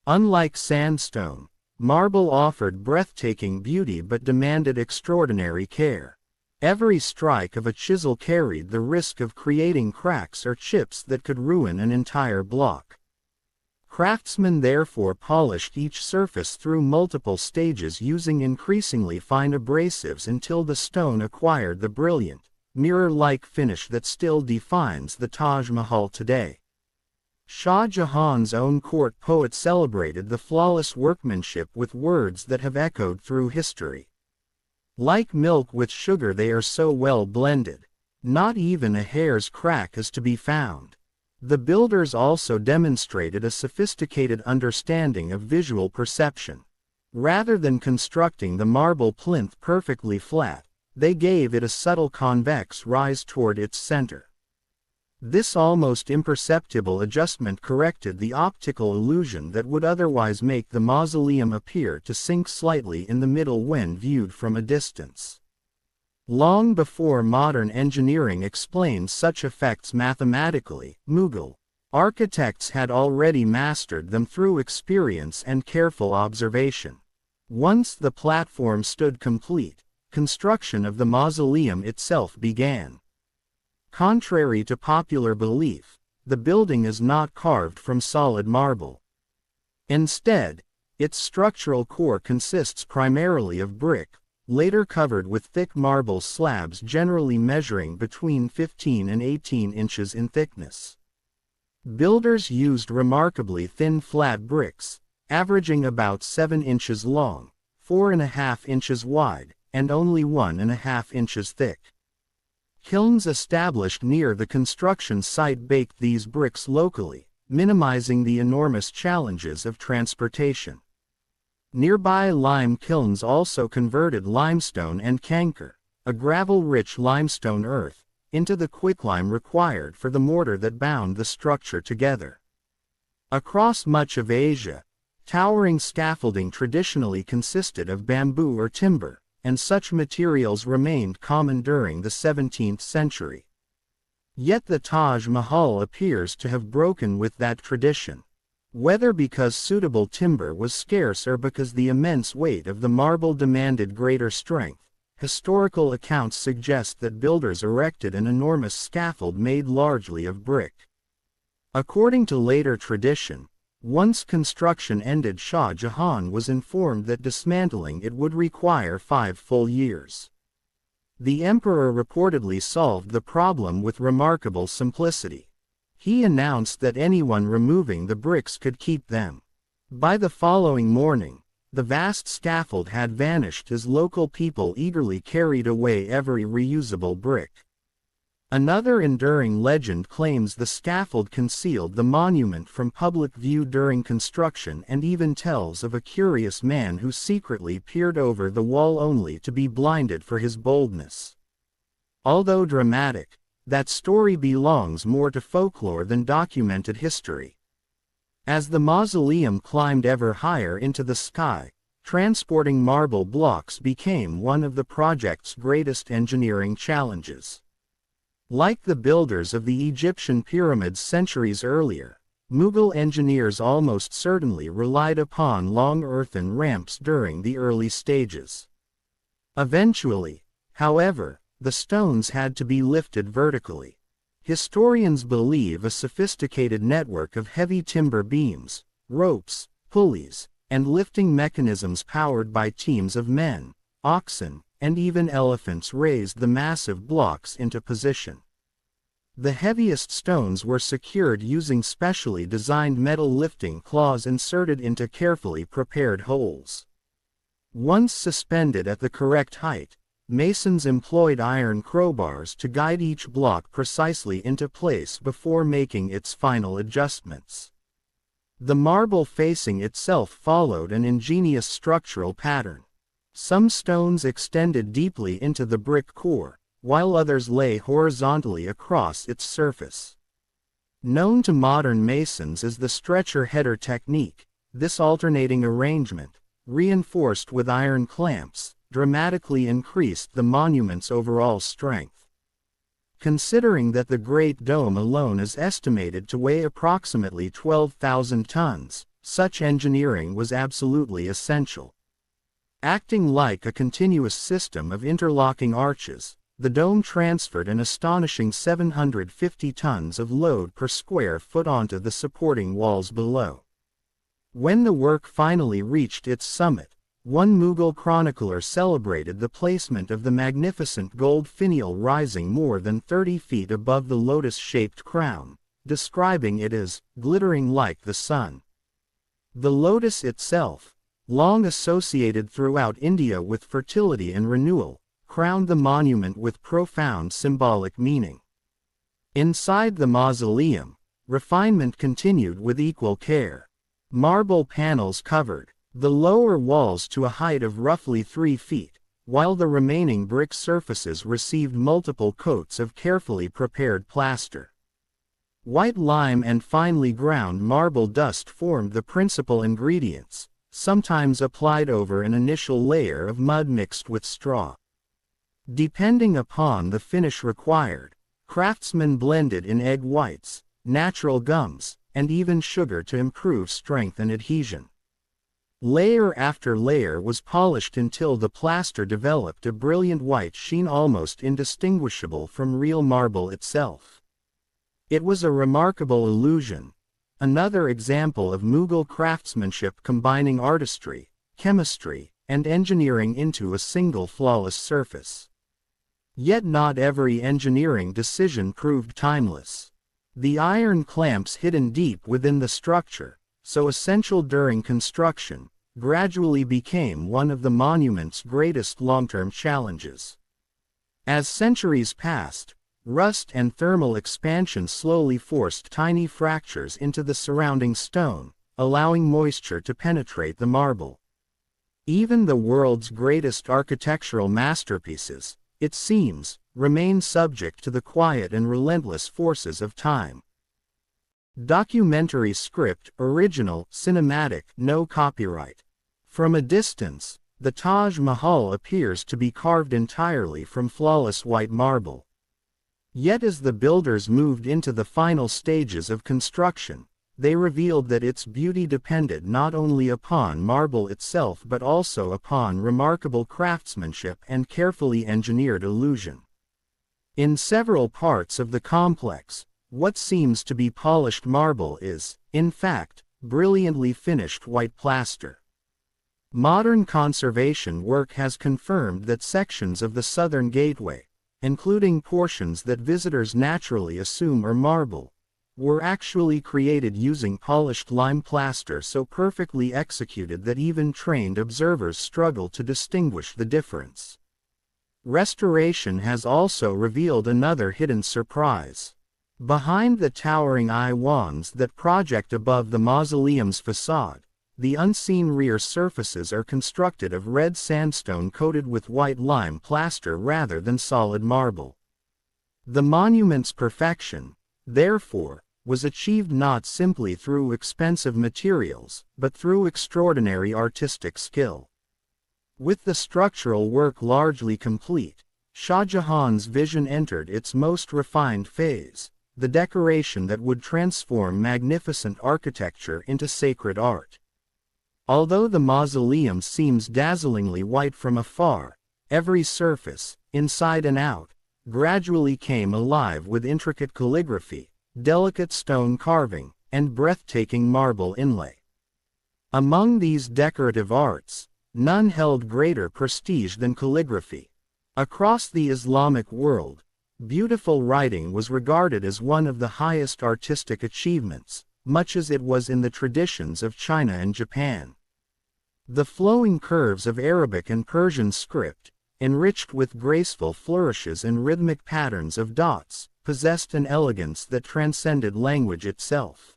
Unlike sandstone, marble offered breathtaking beauty but demanded extraordinary care. Every strike of a chisel carried the risk of creating cracks or chips that could ruin an entire block. Craftsmen therefore polished each surface through multiple stages using increasingly fine abrasives until the stone acquired the brilliant, mirror-like finish that still defines the Taj Mahal today. Shah Jahan's own court poet celebrated the flawless workmanship with words that have echoed through history. "Like milk with sugar they are so well blended, not even a hair's crack is to be found." The builders also demonstrated a sophisticated understanding of visual perception. Rather than constructing the marble plinth perfectly flat, they gave it a subtle convex rise toward its center. This almost imperceptible adjustment corrected the optical illusion that would otherwise make the mausoleum appear to sink slightly in the middle when viewed from a distance. Long before modern engineering explained such effects mathematically, Mughal architects had already mastered them through experience and careful observation. Once the platform stood complete, construction of the mausoleum itself began. Contrary to popular belief, the building is not carved from solid marble. Instead, its structural core consists primarily of brick, later covered with thick marble slabs generally measuring between 15 and 18 inches in thickness. Builders used remarkably thin flat bricks, averaging about 7 inches long, 4.5 inches wide, and only 1.5 inches thick. Kilns established near the construction site baked these bricks locally, minimizing the enormous challenges of transportation. Nearby lime kilns also converted limestone and canker, a gravel-rich limestone earth, into the quicklime required for the mortar that bound the structure together. Across much of Asia, towering scaffolding traditionally consisted of bamboo or timber, and such materials remained common during the 17th century. Yet the Taj Mahal appears to have broken with that tradition. Whether because suitable timber was scarce or because the immense weight of the marble demanded greater strength, historical accounts suggest that builders erected an enormous scaffold made largely of brick. According to later tradition, once construction ended, Shah Jahan was informed that dismantling it would require 5 full years. The emperor reportedly solved the problem with remarkable simplicity. He announced that anyone removing the bricks could keep them. By the following morning, the vast scaffold had vanished as local people eagerly carried away every reusable brick. Another enduring legend claims the scaffold concealed the monument from public view during construction and even tells of a curious man who secretly peered over the wall only to be blinded for his boldness. Although dramatic, that story belongs more to folklore than documented history. As the mausoleum climbed ever higher into the sky, transporting marble blocks became one of the project's greatest engineering challenges. Like the builders of the Egyptian pyramids centuries earlier, Mughal engineers almost certainly relied upon long earthen ramps during the early stages. Eventually, however, the stones had to be lifted vertically. Historians believe a sophisticated network of heavy timber beams, ropes, pulleys, and lifting mechanisms powered by teams of men, oxen, and even elephants raised the massive blocks into position. The heaviest stones were secured using specially designed metal lifting claws inserted into carefully prepared holes. Once suspended at the correct height, masons employed iron crowbars to guide each block precisely into place before making its final adjustments. The marble facing itself followed an ingenious structural pattern. Some stones extended deeply into the brick core, while others lay horizontally across its surface. Known to modern masons as the stretcher header technique, this alternating arrangement, reinforced with iron clamps, dramatically increased the monument's overall strength. Considering that the Great Dome alone is estimated to weigh approximately 12,000 tons, such engineering was absolutely essential. Acting like a continuous system of interlocking arches, the dome transferred an astonishing 750 tons of load per square foot onto the supporting walls below. When the work finally reached its summit, one Mughal chronicler celebrated the placement of the magnificent gold finial rising more than 30 feet above the lotus-shaped crown, describing it as glittering like the sun. The lotus itself, long associated throughout India with fertility and renewal, crowned the monument with profound symbolic meaning. Inside the mausoleum, refinement continued with equal care. Marble panels covered the lower walls to a height of roughly 3 feet, while the remaining brick surfaces received multiple coats of carefully prepared plaster. White lime and finely ground marble dust formed the principal ingredients, sometimes applied over an initial layer of mud mixed with straw. Depending upon the finish required, craftsmen blended in egg whites, natural gums, and even sugar to improve strength and adhesion. Layer after layer was polished until the plaster developed a brilliant white sheen almost indistinguishable from real marble itself. It was a remarkable illusion, another example of Mughal craftsmanship combining artistry, chemistry, and engineering into a single flawless surface. Yet not every engineering decision proved timeless. The iron clamps hidden deep within the structure, so essential during construction, gradually became one of the monument's greatest long-term challenges. As centuries passed, rust and thermal expansion slowly forced tiny fractures into the surrounding stone, allowing moisture to penetrate the marble. Even the world's greatest architectural masterpieces, it seems, remain subject to the quiet and relentless forces of time. Documentary script, original, cinematic, no copyright. From a distance, the Taj Mahal appears to be carved entirely from flawless white marble. Yet as the builders moved into the final stages of construction, they revealed that its beauty depended not only upon marble itself but also upon remarkable craftsmanship and carefully engineered illusion. In several parts of the complex, what seems to be polished marble is, in fact, brilliantly finished white plaster. Modern conservation work has confirmed that sections of the southern gateway, including portions that visitors naturally assume are marble, were actually created using polished lime plaster so perfectly executed that even trained observers struggle to distinguish the difference. Restoration has also revealed another hidden surprise. Behind the towering iwans that project above the mausoleum's facade, the unseen rear surfaces are constructed of red sandstone coated with white lime plaster rather than solid marble. The monument's perfection, therefore, was achieved not simply through expensive materials, but through extraordinary artistic skill. With the structural work largely complete, Shah Jahan's vision entered its most refined phase, the decoration that would transform magnificent architecture into sacred art. Although the mausoleum seems dazzlingly white from afar, every surface, inside and out, gradually came alive with intricate calligraphy, delicate stone carving, and breathtaking marble inlay. Among these decorative arts, none held greater prestige than calligraphy. Across the Islamic world, beautiful writing was regarded as one of the highest artistic achievements, much as it was in the traditions of China and Japan. The flowing curves of Arabic and Persian script, enriched with graceful flourishes and rhythmic patterns of dots, possessed an elegance that transcended language itself.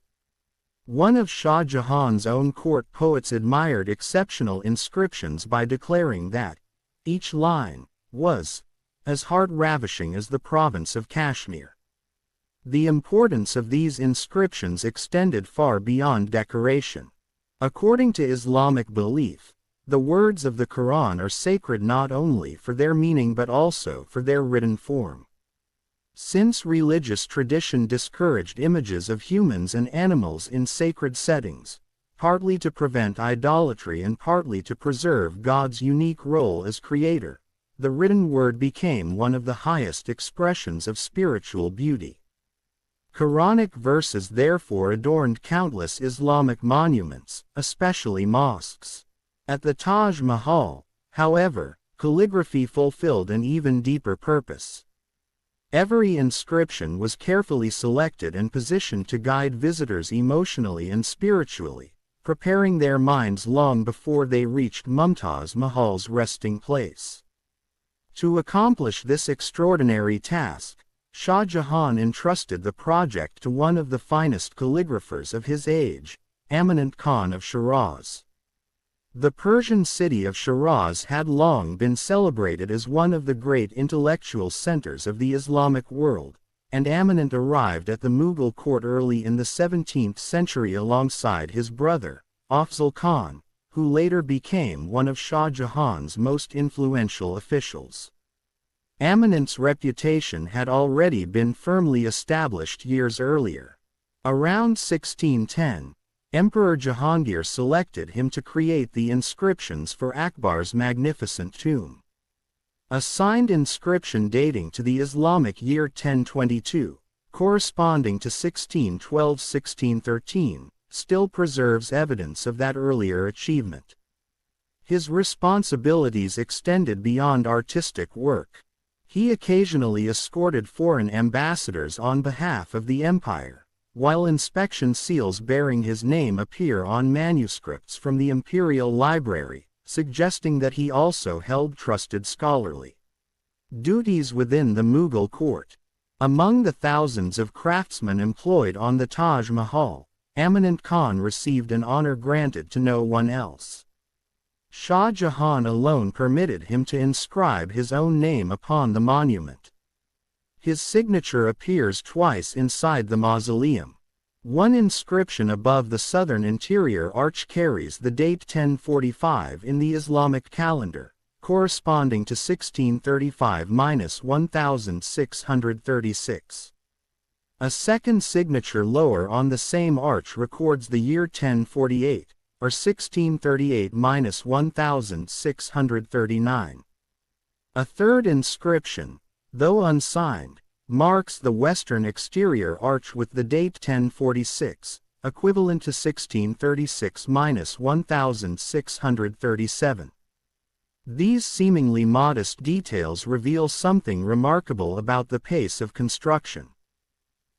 One of Shah Jahan's own court poets admired exceptional inscriptions by declaring that each line was as heart-ravishing as the province of Kashmir. The importance of these inscriptions extended far beyond decoration. According to Islamic belief, the words of the Quran are sacred not only for their meaning but also for their written form. Since religious tradition discouraged images of humans and animals in sacred settings, partly to prevent idolatry and partly to preserve God's unique role as creator, the written word became one of the highest expressions of spiritual beauty. Quranic verses therefore adorned countless Islamic monuments, especially mosques. At the Taj Mahal, however, calligraphy fulfilled an even deeper purpose. Every inscription was carefully selected and positioned to guide visitors emotionally and spiritually, preparing their minds long before they reached Mumtaz Mahal's resting place. To accomplish this extraordinary task, Shah Jahan entrusted the project to one of the finest calligraphers of his age, Amanat Khan of Shiraz. The Persian city of Shiraz had long been celebrated as one of the great intellectual centers of the Islamic world, and Amanat arrived at the Mughal court early in the 17th century alongside his brother, Afzal Khan, who later became one of Shah Jahan's most influential officials. Amanat's reputation had already been firmly established years earlier. Around 1610, Emperor Jahangir selected him to create the inscriptions for Akbar's magnificent tomb. A signed inscription dating to the Islamic year 1022, corresponding to 1612-1613, still preserves evidence of that earlier achievement. His responsibilities extended beyond artistic work. He occasionally escorted foreign ambassadors on behalf of the empire, while inspection seals bearing his name appear on manuscripts from the imperial library, suggesting that he also held trusted scholarly duties within the Mughal court. Among the thousands of craftsmen employed on the Taj Mahal, Amanat Khan received an honor granted to no one else. Shah Jahan alone permitted him to inscribe his own name upon the monument. His signature appears twice inside the mausoleum. One inscription above the southern interior arch carries the date 1045 in the Islamic calendar, corresponding to 1635–1636. A second signature lower on the same arch records the year 1048, or 1638–1639. A third inscription, though unsigned, marks the western exterior arch with the date 1046, equivalent to 1636–1637. These seemingly modest details reveal something remarkable about the pace of construction.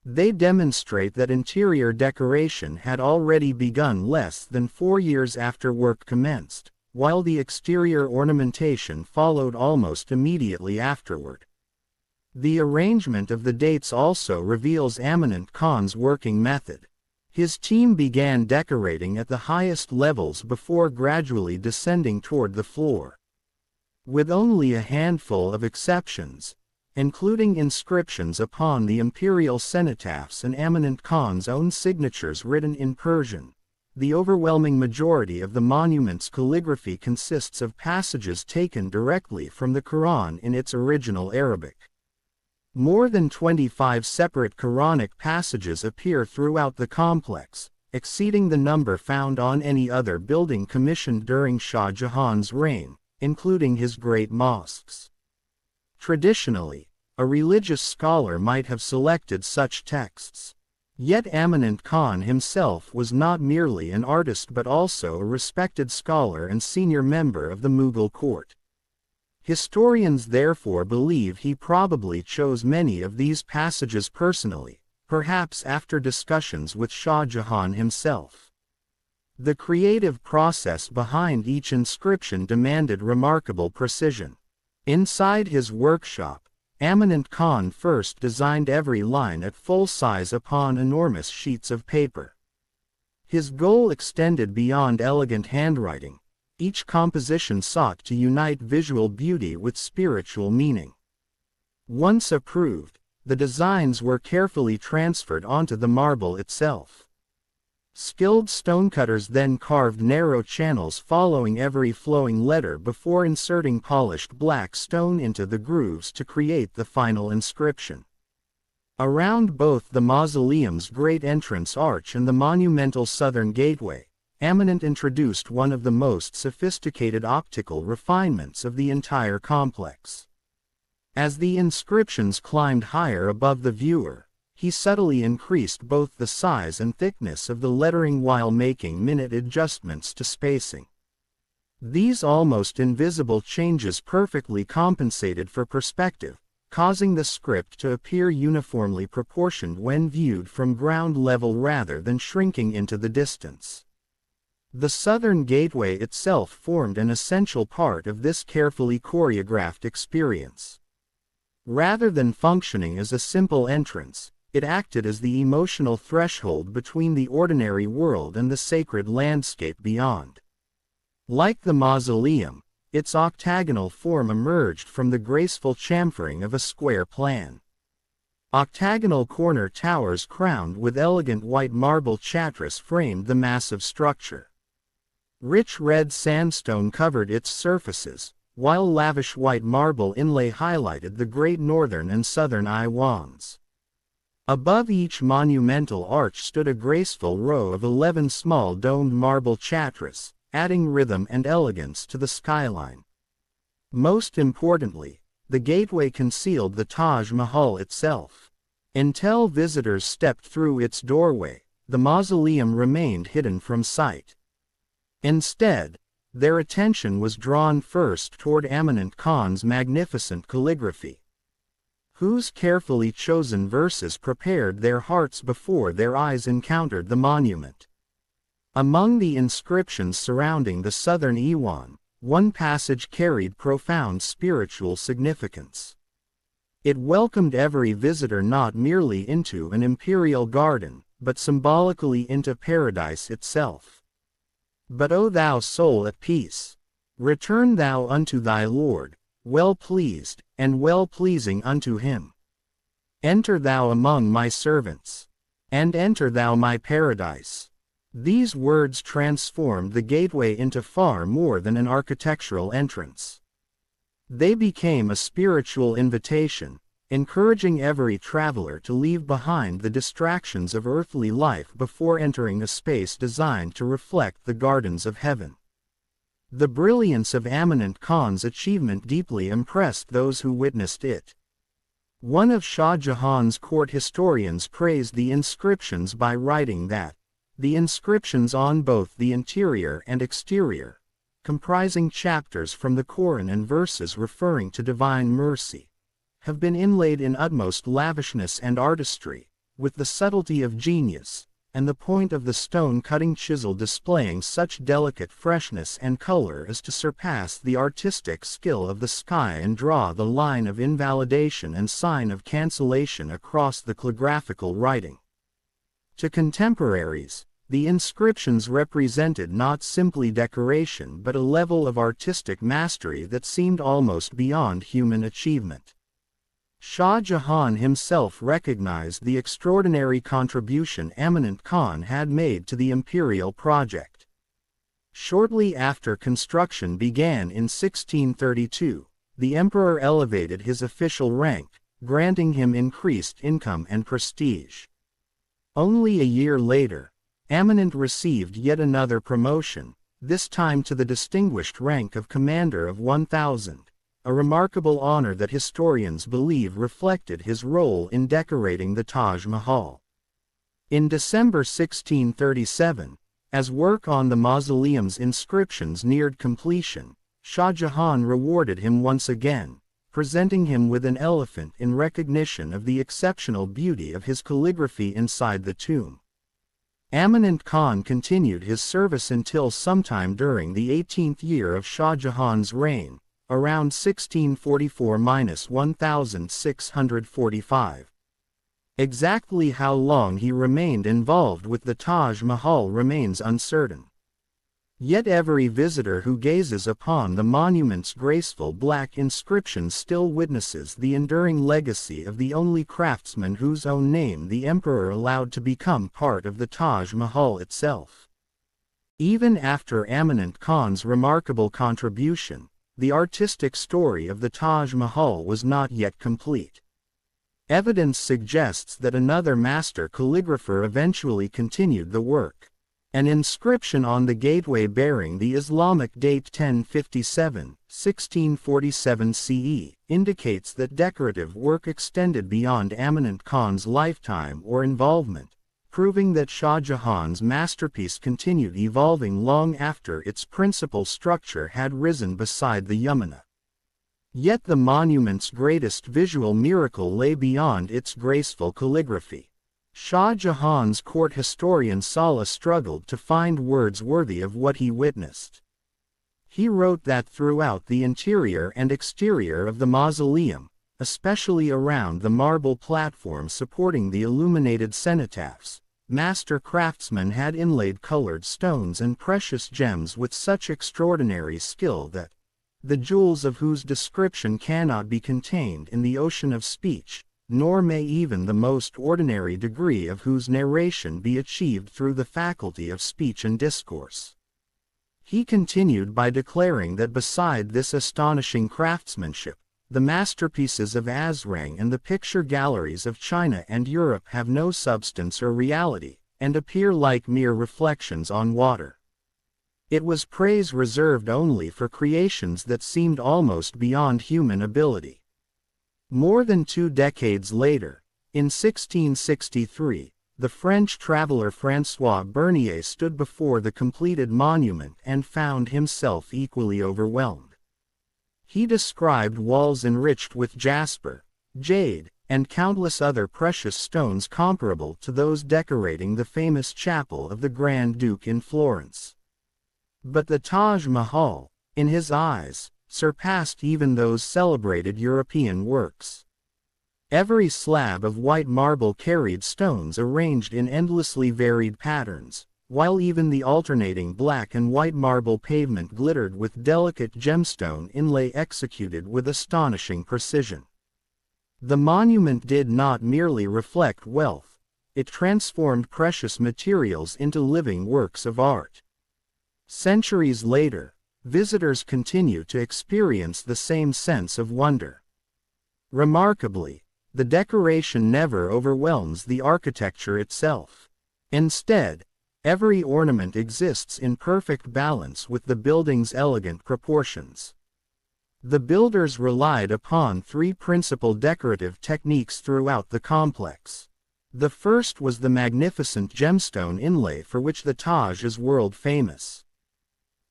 They demonstrate that interior decoration had already begun less than 4 years after work commenced, while the exterior ornamentation followed almost immediately afterward. The arrangement of the dates also reveals Amanat Khan's working method. His team began decorating at the highest levels before gradually descending toward the floor. With only a handful of exceptions, including inscriptions upon the imperial cenotaphs and Amanat Khan's own signatures written in Persian, the overwhelming majority of the monument's calligraphy consists of passages taken directly from the Quran in its original Arabic. More than 25 separate Quranic passages appear throughout the complex, exceeding the number found on any other building commissioned during Shah Jahan's reign, including his great mosques. Traditionally, a religious scholar might have selected such texts. Yet Amanat Khan himself was not merely an artist but also a respected scholar and senior member of the Mughal court. Historians therefore believe he probably chose many of these passages personally, perhaps after discussions with Shah Jahan himself. The creative process behind each inscription demanded remarkable precision. Inside his workshop, Amanat Khan first designed every line at full size upon enormous sheets of paper. His goal extended beyond elegant handwriting. Each composition sought to unite visual beauty with spiritual meaning. Once approved, the designs were carefully transferred onto the marble itself. Skilled stonecutters then carved narrow channels following every flowing letter before inserting polished black stone into the grooves to create the final inscription. Around both the mausoleum's great entrance arch and the monumental southern gateway, Amanat introduced one of the most sophisticated optical refinements of the entire complex. As the inscriptions climbed higher above the viewer, he subtly increased both the size and thickness of the lettering while making minute adjustments to spacing. These almost invisible changes perfectly compensated for perspective, causing the script to appear uniformly proportioned when viewed from ground level rather than shrinking into the distance. The southern gateway itself formed an essential part of this carefully choreographed experience. Rather than functioning as a simple entrance, it acted as the emotional threshold between the ordinary world and the sacred landscape beyond. Like the mausoleum, its octagonal form emerged from the graceful chamfering of a square plan. Octagonal corner towers crowned with elegant white marble chatras framed the massive structure. Rich red sandstone covered its surfaces, while lavish white marble inlay highlighted the great northern and southern iwans. Above each monumental arch stood a graceful row of 11 small domed marble chatras, adding rhythm and elegance to the skyline. Most importantly, the gateway concealed the Taj Mahal itself. Until visitors stepped through its doorway, the mausoleum remained hidden from sight. Instead, their attention was drawn first toward Amanat Khan's magnificent calligraphy, whose carefully chosen verses prepared their hearts before their eyes encountered the monument. Among the inscriptions surrounding the southern Iwan, one passage carried profound spiritual significance. It welcomed every visitor not merely into an imperial garden, but symbolically into paradise itself. But O thou soul at peace, return thou unto thy Lord, well pleased, and well pleasing unto him. Enter thou among my servants, and enter thou my paradise. These words transformed the gateway into far more than an architectural entrance. They became a spiritual invitation, encouraging every traveler to leave behind the distractions of earthly life before entering a space designed to reflect the gardens of heaven. The brilliance of Amanat Khan's achievement deeply impressed those who witnessed it. One of Shah Jahan's court historians praised the inscriptions by writing that, the inscriptions on both the interior and exterior, comprising chapters from the Quran and verses referring to divine mercy, have been inlaid in utmost lavishness and artistry, with the subtlety of genius, and the point of the stone-cutting chisel displaying such delicate freshness and color as to surpass the artistic skill of the sky and draw the line of invalidation and sign of cancellation across the calligraphical writing. To contemporaries, the inscriptions represented not simply decoration but a level of artistic mastery that seemed almost beyond human achievement. Shah Jahan himself recognized the extraordinary contribution Amanat Khan had made to the imperial project. Shortly after construction began in 1632, the emperor elevated his official rank, granting him increased income and prestige. Only a year later, Amanat received yet another promotion, this time to the distinguished rank of Commander of 1,000, a remarkable honor that historians believe reflected his role in decorating the Taj Mahal. In December 1637, as work on the mausoleum's inscriptions neared completion, Shah Jahan rewarded him once again, presenting him with an elephant in recognition of the exceptional beauty of his calligraphy inside the tomb. Amanat Khan continued his service until sometime during the 18th year of Shah Jahan's reign, around 1644–1645. Exactly how long he remained involved with the Taj Mahal remains uncertain. Yet every visitor who gazes upon the monument's graceful black inscriptions still witnesses the enduring legacy of the only craftsman whose own name the emperor allowed to become part of the Taj Mahal itself. Even after Amanat Khan's remarkable contribution, the artistic story of the Taj Mahal was not yet complete. Evidence suggests that another master calligrapher eventually continued the work. An inscription on the gateway bearing the Islamic date 1057, 1647 CE, indicates that decorative work extended beyond Amanat Khan's lifetime or involvement, proving that Shah Jahan's masterpiece continued evolving long after its principal structure had risen beside the Yamuna. Yet the monument's greatest visual miracle lay beyond its graceful calligraphy. Shah Jahan's court historian Saleh struggled to find words worthy of what he witnessed. He wrote that throughout the interior and exterior of the mausoleum, especially around the marble platform supporting the illuminated cenotaphs, master craftsmen had inlaid colored stones and precious gems with such extraordinary skill that, the jewels of whose description cannot be contained in the ocean of speech, nor may even the most ordinary degree of whose narration be achieved through the faculty of speech and discourse. He continued by declaring that beside this astonishing craftsmanship, the masterpieces of Azrang and the picture galleries of China and Europe have no substance or reality, and appear like mere reflections on water. It was praise reserved only for creations that seemed almost beyond human ability. More than 2 decades later, in 1663, the French traveler François Bernier stood before the completed monument and found himself equally overwhelmed. He described walls enriched with jasper, jade, and countless other precious stones comparable to those decorating the famous chapel of the Grand Duke in Florence. But the Taj Mahal, in his eyes, surpassed even those celebrated European works. Every slab of white marble carried stones arranged in endlessly varied patterns, while even the alternating black and white marble pavement glittered with delicate gemstone inlay executed with astonishing precision. The monument did not merely reflect wealth, it transformed precious materials into living works of art. Centuries later, visitors continue to experience the same sense of wonder. Remarkably, the decoration never overwhelms the architecture itself. Instead, every ornament exists in perfect balance with the building's elegant proportions. The builders relied upon three principal decorative techniques throughout the complex. The first was the magnificent gemstone inlay for which the Taj is world famous.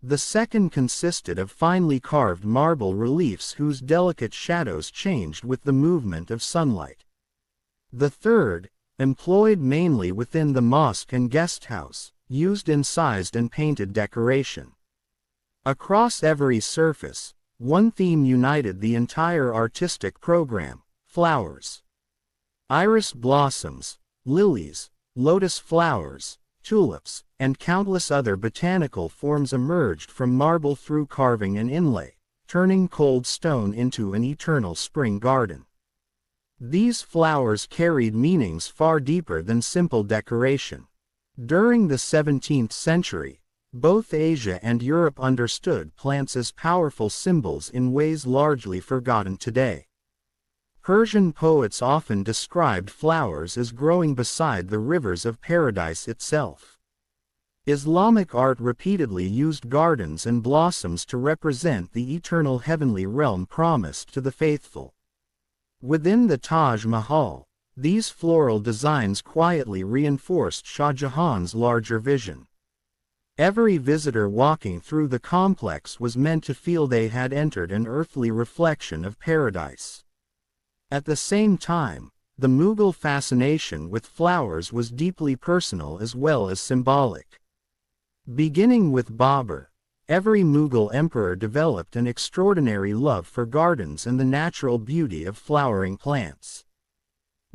The second consisted of finely carved marble reliefs whose delicate shadows changed with the movement of sunlight. The third, employed mainly within the mosque and guest house, used incised and painted decoration. Across every surface, one theme united the entire artistic program: flowers. Iris blossoms, lilies, lotus flowers, tulips, and countless other botanical forms emerged from marble through carving and inlay, turning cold stone into an eternal spring garden. These flowers carried meanings far deeper than simple decoration. During the 17th century, both Asia and Europe understood plants as powerful symbols in ways largely forgotten today. Persian poets often described flowers as growing beside the rivers of paradise itself. Islamic art repeatedly used gardens and blossoms to represent the eternal heavenly realm promised to the faithful. Within the Taj Mahal, these floral designs quietly reinforced Shah Jahan's larger vision. Every visitor walking through the complex was meant to feel they had entered an earthly reflection of paradise. At the same time, the Mughal fascination with flowers was deeply personal as well as symbolic. Beginning with Babur, every Mughal emperor developed an extraordinary love for gardens and the natural beauty of flowering plants.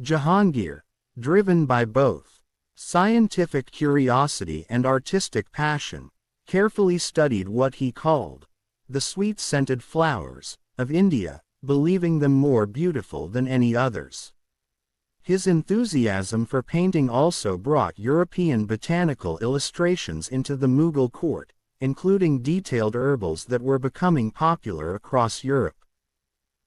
Jahangir, driven by both scientific curiosity and artistic passion, carefully studied what he called the sweet-scented flowers of India, believing them more beautiful than any others. His enthusiasm for painting also brought European botanical illustrations into the Mughal court, including detailed herbals that were becoming popular across Europe.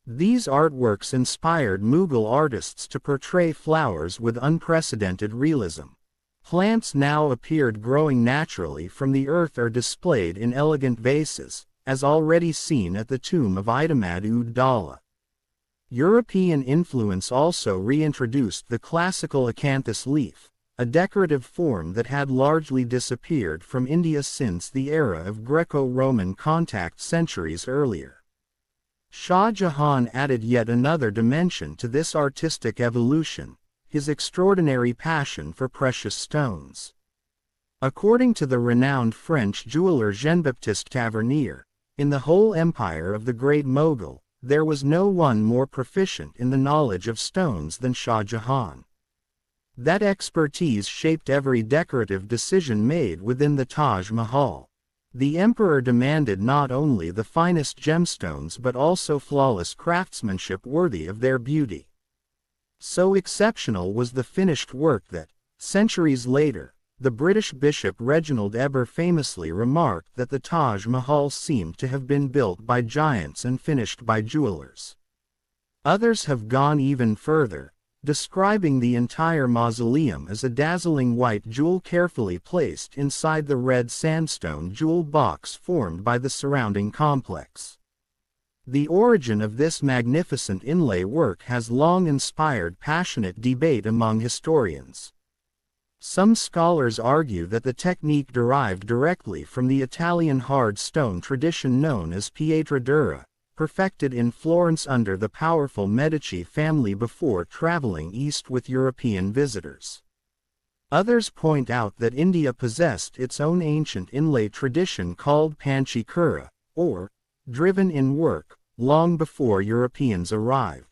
These artworks inspired Mughal artists to portray flowers with unprecedented realism. Plants now appeared growing naturally from the earth or displayed in elegant vases, as already seen at the tomb of Itamad-ud-Dawla. European influence also reintroduced the classical acanthus leaf, a decorative form that had largely disappeared from India since the era of Greco-Roman contact centuries earlier. Shah Jahan added yet another dimension to this artistic evolution: his extraordinary passion for precious stones. According to the renowned French jeweler Jean-Baptiste Tavernier, in the whole empire of the Great Mogul, there was no one more proficient in the knowledge of stones than Shah Jahan. That expertise shaped every decorative decision made within the Taj Mahal. The emperor demanded not only the finest gemstones but also flawless craftsmanship worthy of their beauty. So exceptional was the finished work that, centuries later, the British bishop Reginald Eber famously remarked that the Taj Mahal seemed to have been built by giants and finished by jewelers. Others have gone even further, describing the entire mausoleum as a dazzling white jewel carefully placed inside the red sandstone jewel box formed by the surrounding complex. The origin of this magnificent inlay work has long inspired passionate debate among historians. Some scholars argue that the technique derived directly from the Italian hard stone tradition known as pietra dura, perfected in Florence under the powerful Medici family before traveling east with European visitors. Others point out that India possessed its own ancient inlay tradition called panchikura, or driven-in work, long before Europeans arrived.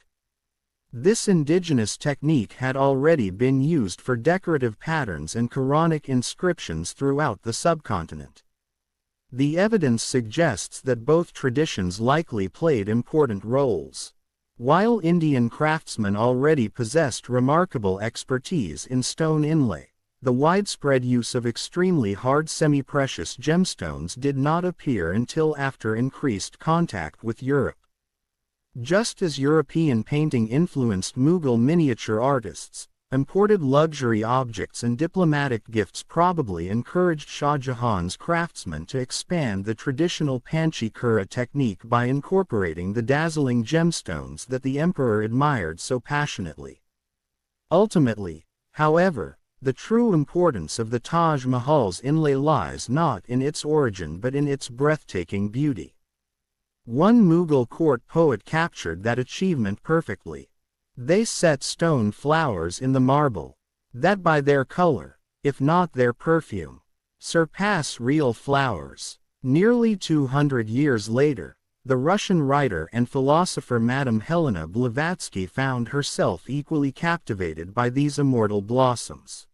This indigenous technique had already been used for decorative patterns and Quranic inscriptions throughout the subcontinent. The evidence suggests that both traditions likely played important roles. While Indian craftsmen already possessed remarkable expertise in stone inlay, the widespread use of extremely hard semi-precious gemstones did not appear until after increased contact with Europe. Just as European painting influenced Mughal miniature artists, imported luxury objects and diplomatic gifts probably encouraged Shah Jahan's craftsmen to expand the traditional panchikura technique by incorporating the dazzling gemstones that the emperor admired so passionately. Ultimately, however, the true importance of the Taj Mahal's inlay lies not in its origin but in its breathtaking beauty. One Mughal court poet captured that achievement perfectly. They set stone flowers in the marble, that by their color, if not their perfume, surpass real flowers. Nearly 200 years later, the Russian writer and philosopher Madame Helena Blavatsky found herself equally captivated by these immortal blossoms.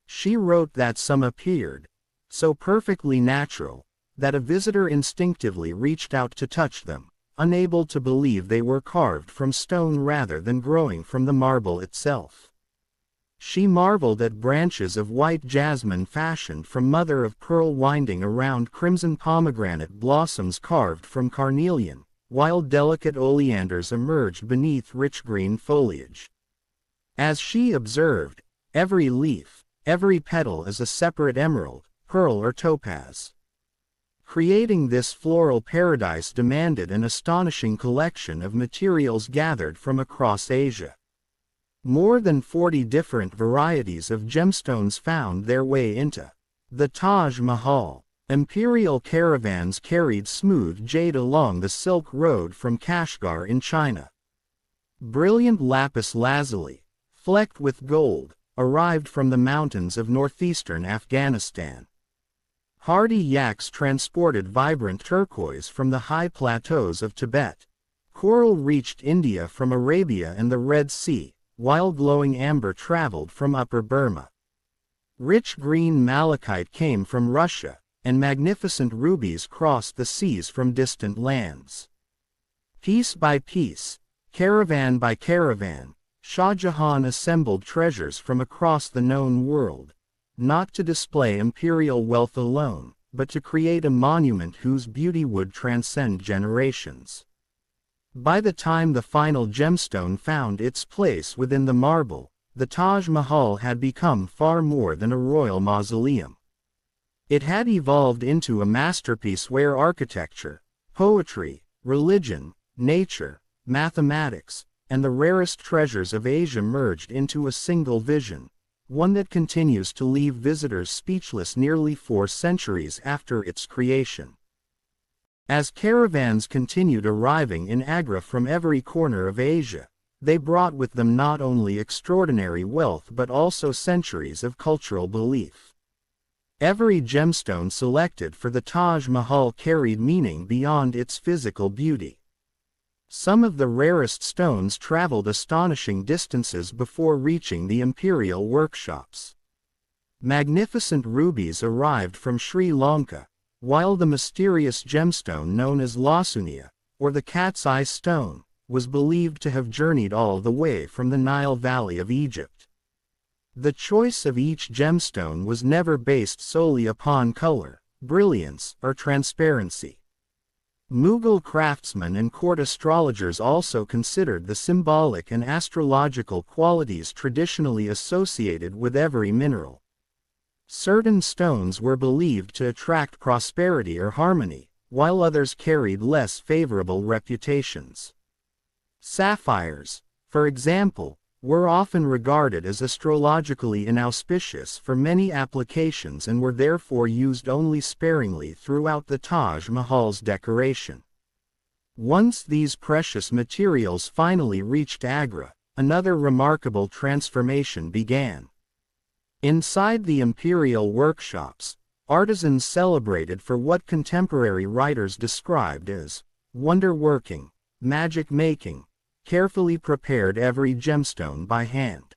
She wrote that some appeared so perfectly natural that a visitor instinctively reached out to touch them, unable to believe they were carved from stone rather than growing from the marble itself. She marveled at branches of white jasmine fashioned from mother-of-pearl winding around crimson pomegranate blossoms carved from carnelian, while delicate oleanders emerged beneath rich green foliage. As she observed, every leaf, every petal is a separate emerald, pearl or topaz. Creating this floral paradise demanded an astonishing collection of materials gathered from across Asia. More than 40 different varieties of gemstones found their way into the Taj Mahal. Imperial caravans carried smooth jade along the Silk Road from Kashgar in China. Brilliant lapis lazuli, flecked with gold, arrived from the mountains of northeastern Afghanistan. Hardy yaks transported vibrant turquoise from the high plateaus of Tibet. Coral reached India from Arabia and the Red Sea, while glowing amber traveled from Upper Burma. Rich green malachite came from Russia, and magnificent rubies crossed the seas from distant lands. Piece by piece, caravan by caravan, Shah Jahan assembled treasures from across the known world, not to display imperial wealth alone, but to create a monument whose beauty would transcend generations. By the time the final gemstone found its place within the marble, the Taj Mahal had become far more than a royal mausoleum. It had evolved into a masterpiece where architecture, poetry, religion, nature, mathematics, and the rarest treasures of Asia merged into a single vision, one that continues to leave visitors speechless nearly 4 centuries after its creation. As caravans continued arriving in Agra from every corner of Asia, they brought with them not only extraordinary wealth but also centuries of cultural belief. Every gemstone selected for the Taj Mahal carried meaning beyond its physical beauty. Some of the rarest stones traveled astonishing distances before reaching the imperial workshops. Magnificent rubies arrived from Sri Lanka, while the mysterious gemstone known as lasunia, or the cat's eye stone, was believed to have journeyed all the way from the Nile Valley of Egypt. The choice of each gemstone was never based solely upon color, brilliance, or transparency. Mughal craftsmen and court astrologers also considered the symbolic and astrological qualities traditionally associated with every mineral. Certain stones were believed to attract prosperity or harmony, while others carried less favorable reputations. Sapphires, for example, were often regarded as astrologically inauspicious for many applications and were therefore used only sparingly throughout the Taj Mahal's decoration. Once these precious materials finally reached Agra, another remarkable transformation began. Inside the imperial workshops, artisans celebrated for what contemporary writers described as wonder-working, magic-making, carefully prepared every gemstone by hand.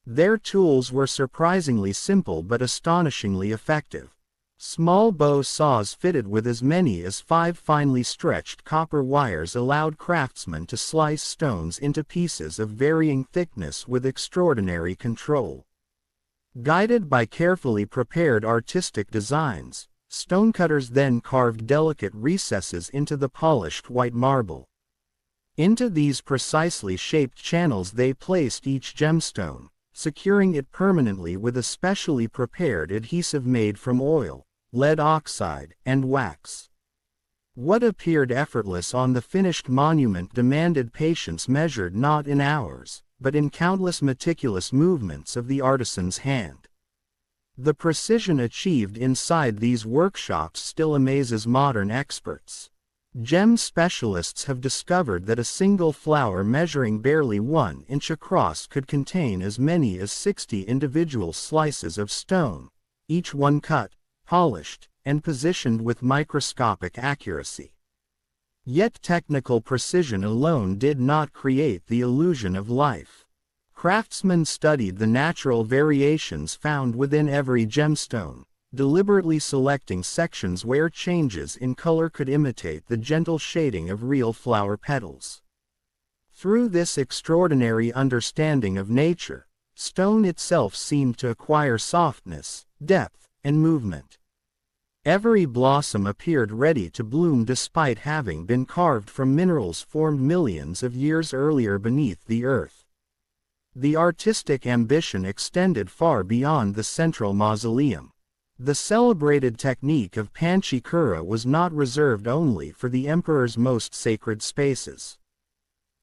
Their tools were surprisingly simple but astonishingly effective. Small bow saws fitted with as many as 5 finely stretched copper wires allowed craftsmen to slice stones into pieces of varying thickness with extraordinary control. Guided by carefully prepared artistic designs, stonecutters then carved delicate recesses into the polished white marble. Into these precisely shaped channels they placed each gemstone, securing it permanently with a specially prepared adhesive made from oil, lead oxide, and wax. What appeared effortless on the finished monument demanded patience measured not in hours, but in countless meticulous movements of the artisan's hand. The precision achieved inside these workshops still amazes modern experts. Gem specialists have discovered that a single flower measuring barely 1 inch across could contain as many as 60 individual slices of stone, each one cut, polished, and positioned with microscopic accuracy. Yet technical precision alone did not create the illusion of life. Craftsmen studied the natural variations found within every gemstone, deliberately selecting sections where changes in color could imitate the gentle shading of real flower petals. Through this extraordinary understanding of nature, stone itself seemed to acquire softness, depth, and movement. Every blossom appeared ready to bloom despite having been carved from minerals formed millions of years earlier beneath the earth. The artistic ambition extended far beyond the central mausoleum. The celebrated technique of panchikura was not reserved only for the emperor's most sacred spaces.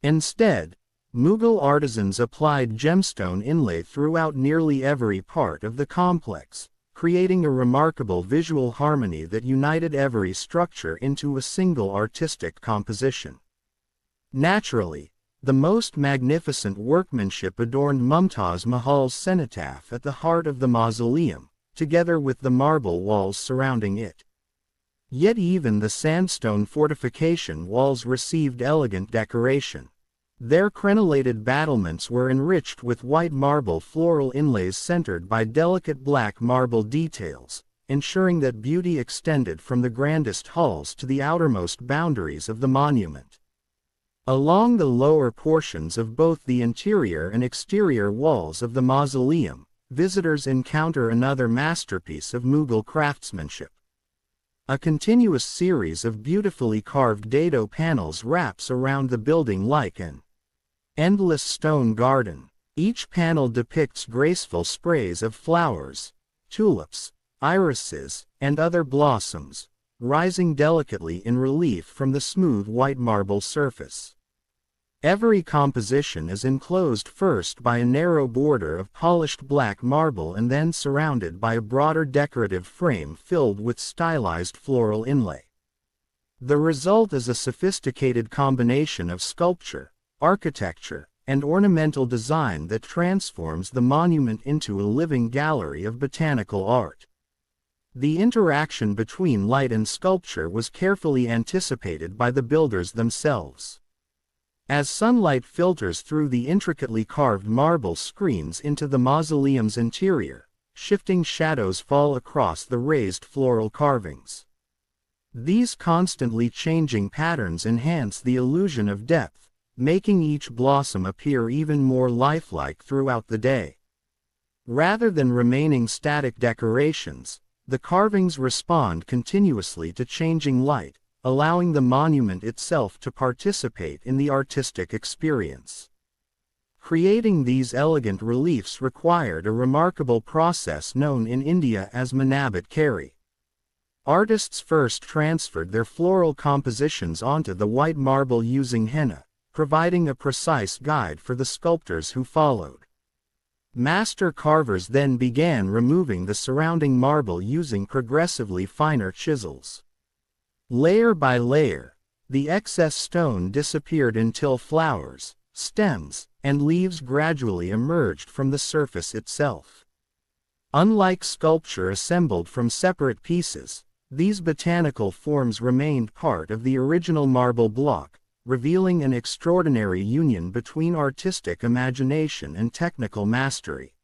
Instead, Mughal artisans applied gemstone inlay throughout nearly every part of the complex, creating a remarkable visual harmony that united every structure into a single artistic composition. Naturally, the most magnificent workmanship adorned Mumtaz Mahal's cenotaph at the heart of the mausoleum, together with the marble walls surrounding it. Yet even the sandstone fortification walls received elegant decoration. Their crenellated battlements were enriched with white marble floral inlays centered by delicate black marble details, ensuring that beauty extended from the grandest halls to the outermost boundaries of the monument. Along the lower portions of both the interior and exterior walls of the mausoleum, visitors encounter another masterpiece of Mughal craftsmanship. A continuous series of beautifully carved dado panels wraps around the building like an endless stone garden. Each panel depicts graceful sprays of flowers, tulips, irises, and other blossoms, rising delicately in relief from the smooth white marble surface. Every composition is enclosed first by a narrow border of polished black marble and then surrounded by a broader decorative frame filled with stylized floral inlay. The result is a sophisticated combination of sculpture, architecture, and ornamental design that transforms the monument into a living gallery of botanical art. The interaction between light and sculpture was carefully anticipated by the builders themselves. As sunlight filters through the intricately carved marble screens into the mausoleum's interior, shifting shadows fall across the raised floral carvings. These constantly changing patterns enhance the illusion of depth, making each blossom appear even more lifelike throughout the day. Rather than remaining static decorations, the carvings respond continuously to changing light, allowing the monument itself to participate in the artistic experience. Creating these elegant reliefs required a remarkable process known in India as Manabat Kari. Artists first transferred their floral compositions onto the white marble using henna, providing a precise guide for the sculptors who followed. Master carvers then began removing the surrounding marble using progressively finer chisels. Layer by layer, the excess stone disappeared until flowers, stems, and leaves gradually emerged from the surface itself. Unlike sculpture assembled from separate pieces, these botanical forms remained part of the original marble block, revealing an extraordinary union between artistic imagination and technical mastery.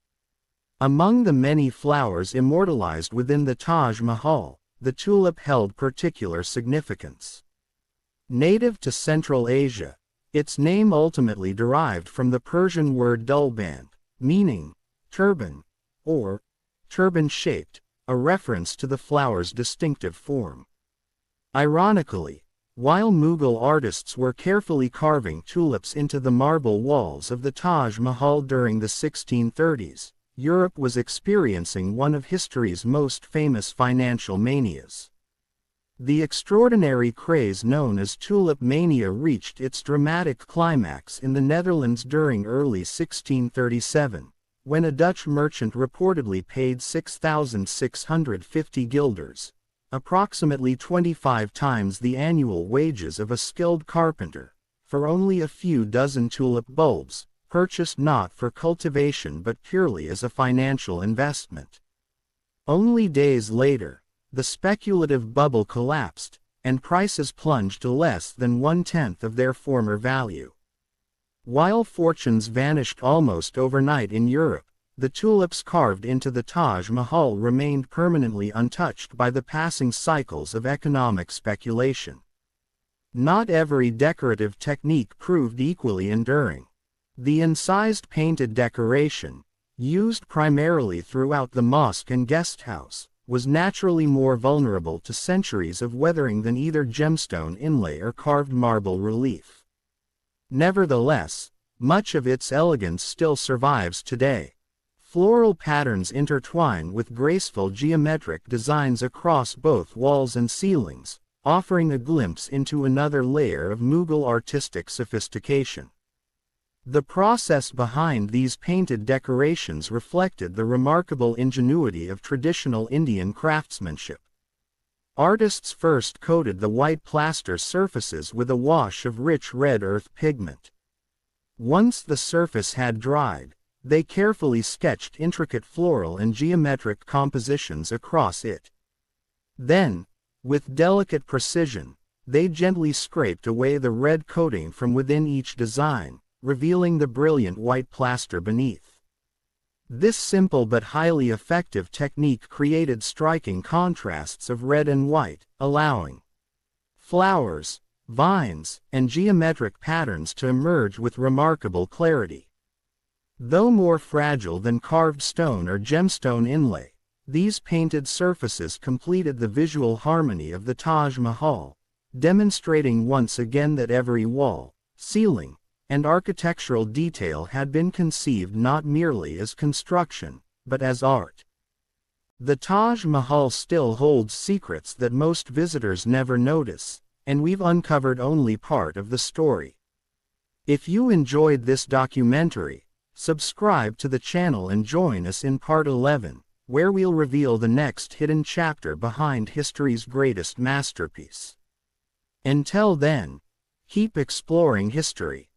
Among the many flowers immortalized within the Taj Mahal, the tulip held particular significance. Native to Central Asia, its name ultimately derived from the Persian word dulband, meaning turban, or turban-shaped, a reference to the flower's distinctive form. Ironically, while Mughal artists were carefully carving tulips into the marble walls of the Taj Mahal during the 1630s, Europe was experiencing one of history's most famous financial manias. The extraordinary craze known as tulip mania reached its dramatic climax in the Netherlands during early 1637, when a Dutch merchant reportedly paid 6,650 guilders, approximately 25 times the annual wages of a skilled carpenter, for only a few dozen tulip bulbs, purchased not for cultivation but purely as a financial investment. Only days later, the speculative bubble collapsed, and prices plunged to less than 1/10 of their former value. While fortunes vanished almost overnight in Europe, the tulips carved into the Taj Mahal remained permanently untouched by the passing cycles of economic speculation. Not every decorative technique proved equally enduring. The incised painted decoration, used primarily throughout the mosque and guest house, was naturally more vulnerable to centuries of weathering than either gemstone inlay or carved marble relief. Nevertheless, much of its elegance still survives today. Floral patterns intertwine with graceful geometric designs across both walls and ceilings, offering a glimpse into another layer of Mughal artistic sophistication. The process behind these painted decorations reflected the remarkable ingenuity of traditional Indian craftsmanship. Artists first coated the white plaster surfaces with a wash of rich red earth pigment. Once the surface had dried, they carefully sketched intricate floral and geometric compositions across it. Then, with delicate precision, they gently scraped away the red coating from within each design, revealing the brilliant white plaster beneath. This simple but highly effective technique created striking contrasts of red and white, allowing flowers, vines, and geometric patterns to emerge with remarkable clarity. Though more fragile than carved stone or gemstone inlay, these painted surfaces completed the visual harmony of the Taj Mahal, demonstrating once again that every wall, ceiling, and architectural detail had been conceived not merely as construction, but as art. The Taj Mahal still holds secrets that most visitors never notice, and we've uncovered only part of the story. If you enjoyed this documentary, subscribe to the channel and join us in part 11, where we'll reveal the next hidden chapter behind history's greatest masterpiece. Until then, keep exploring history.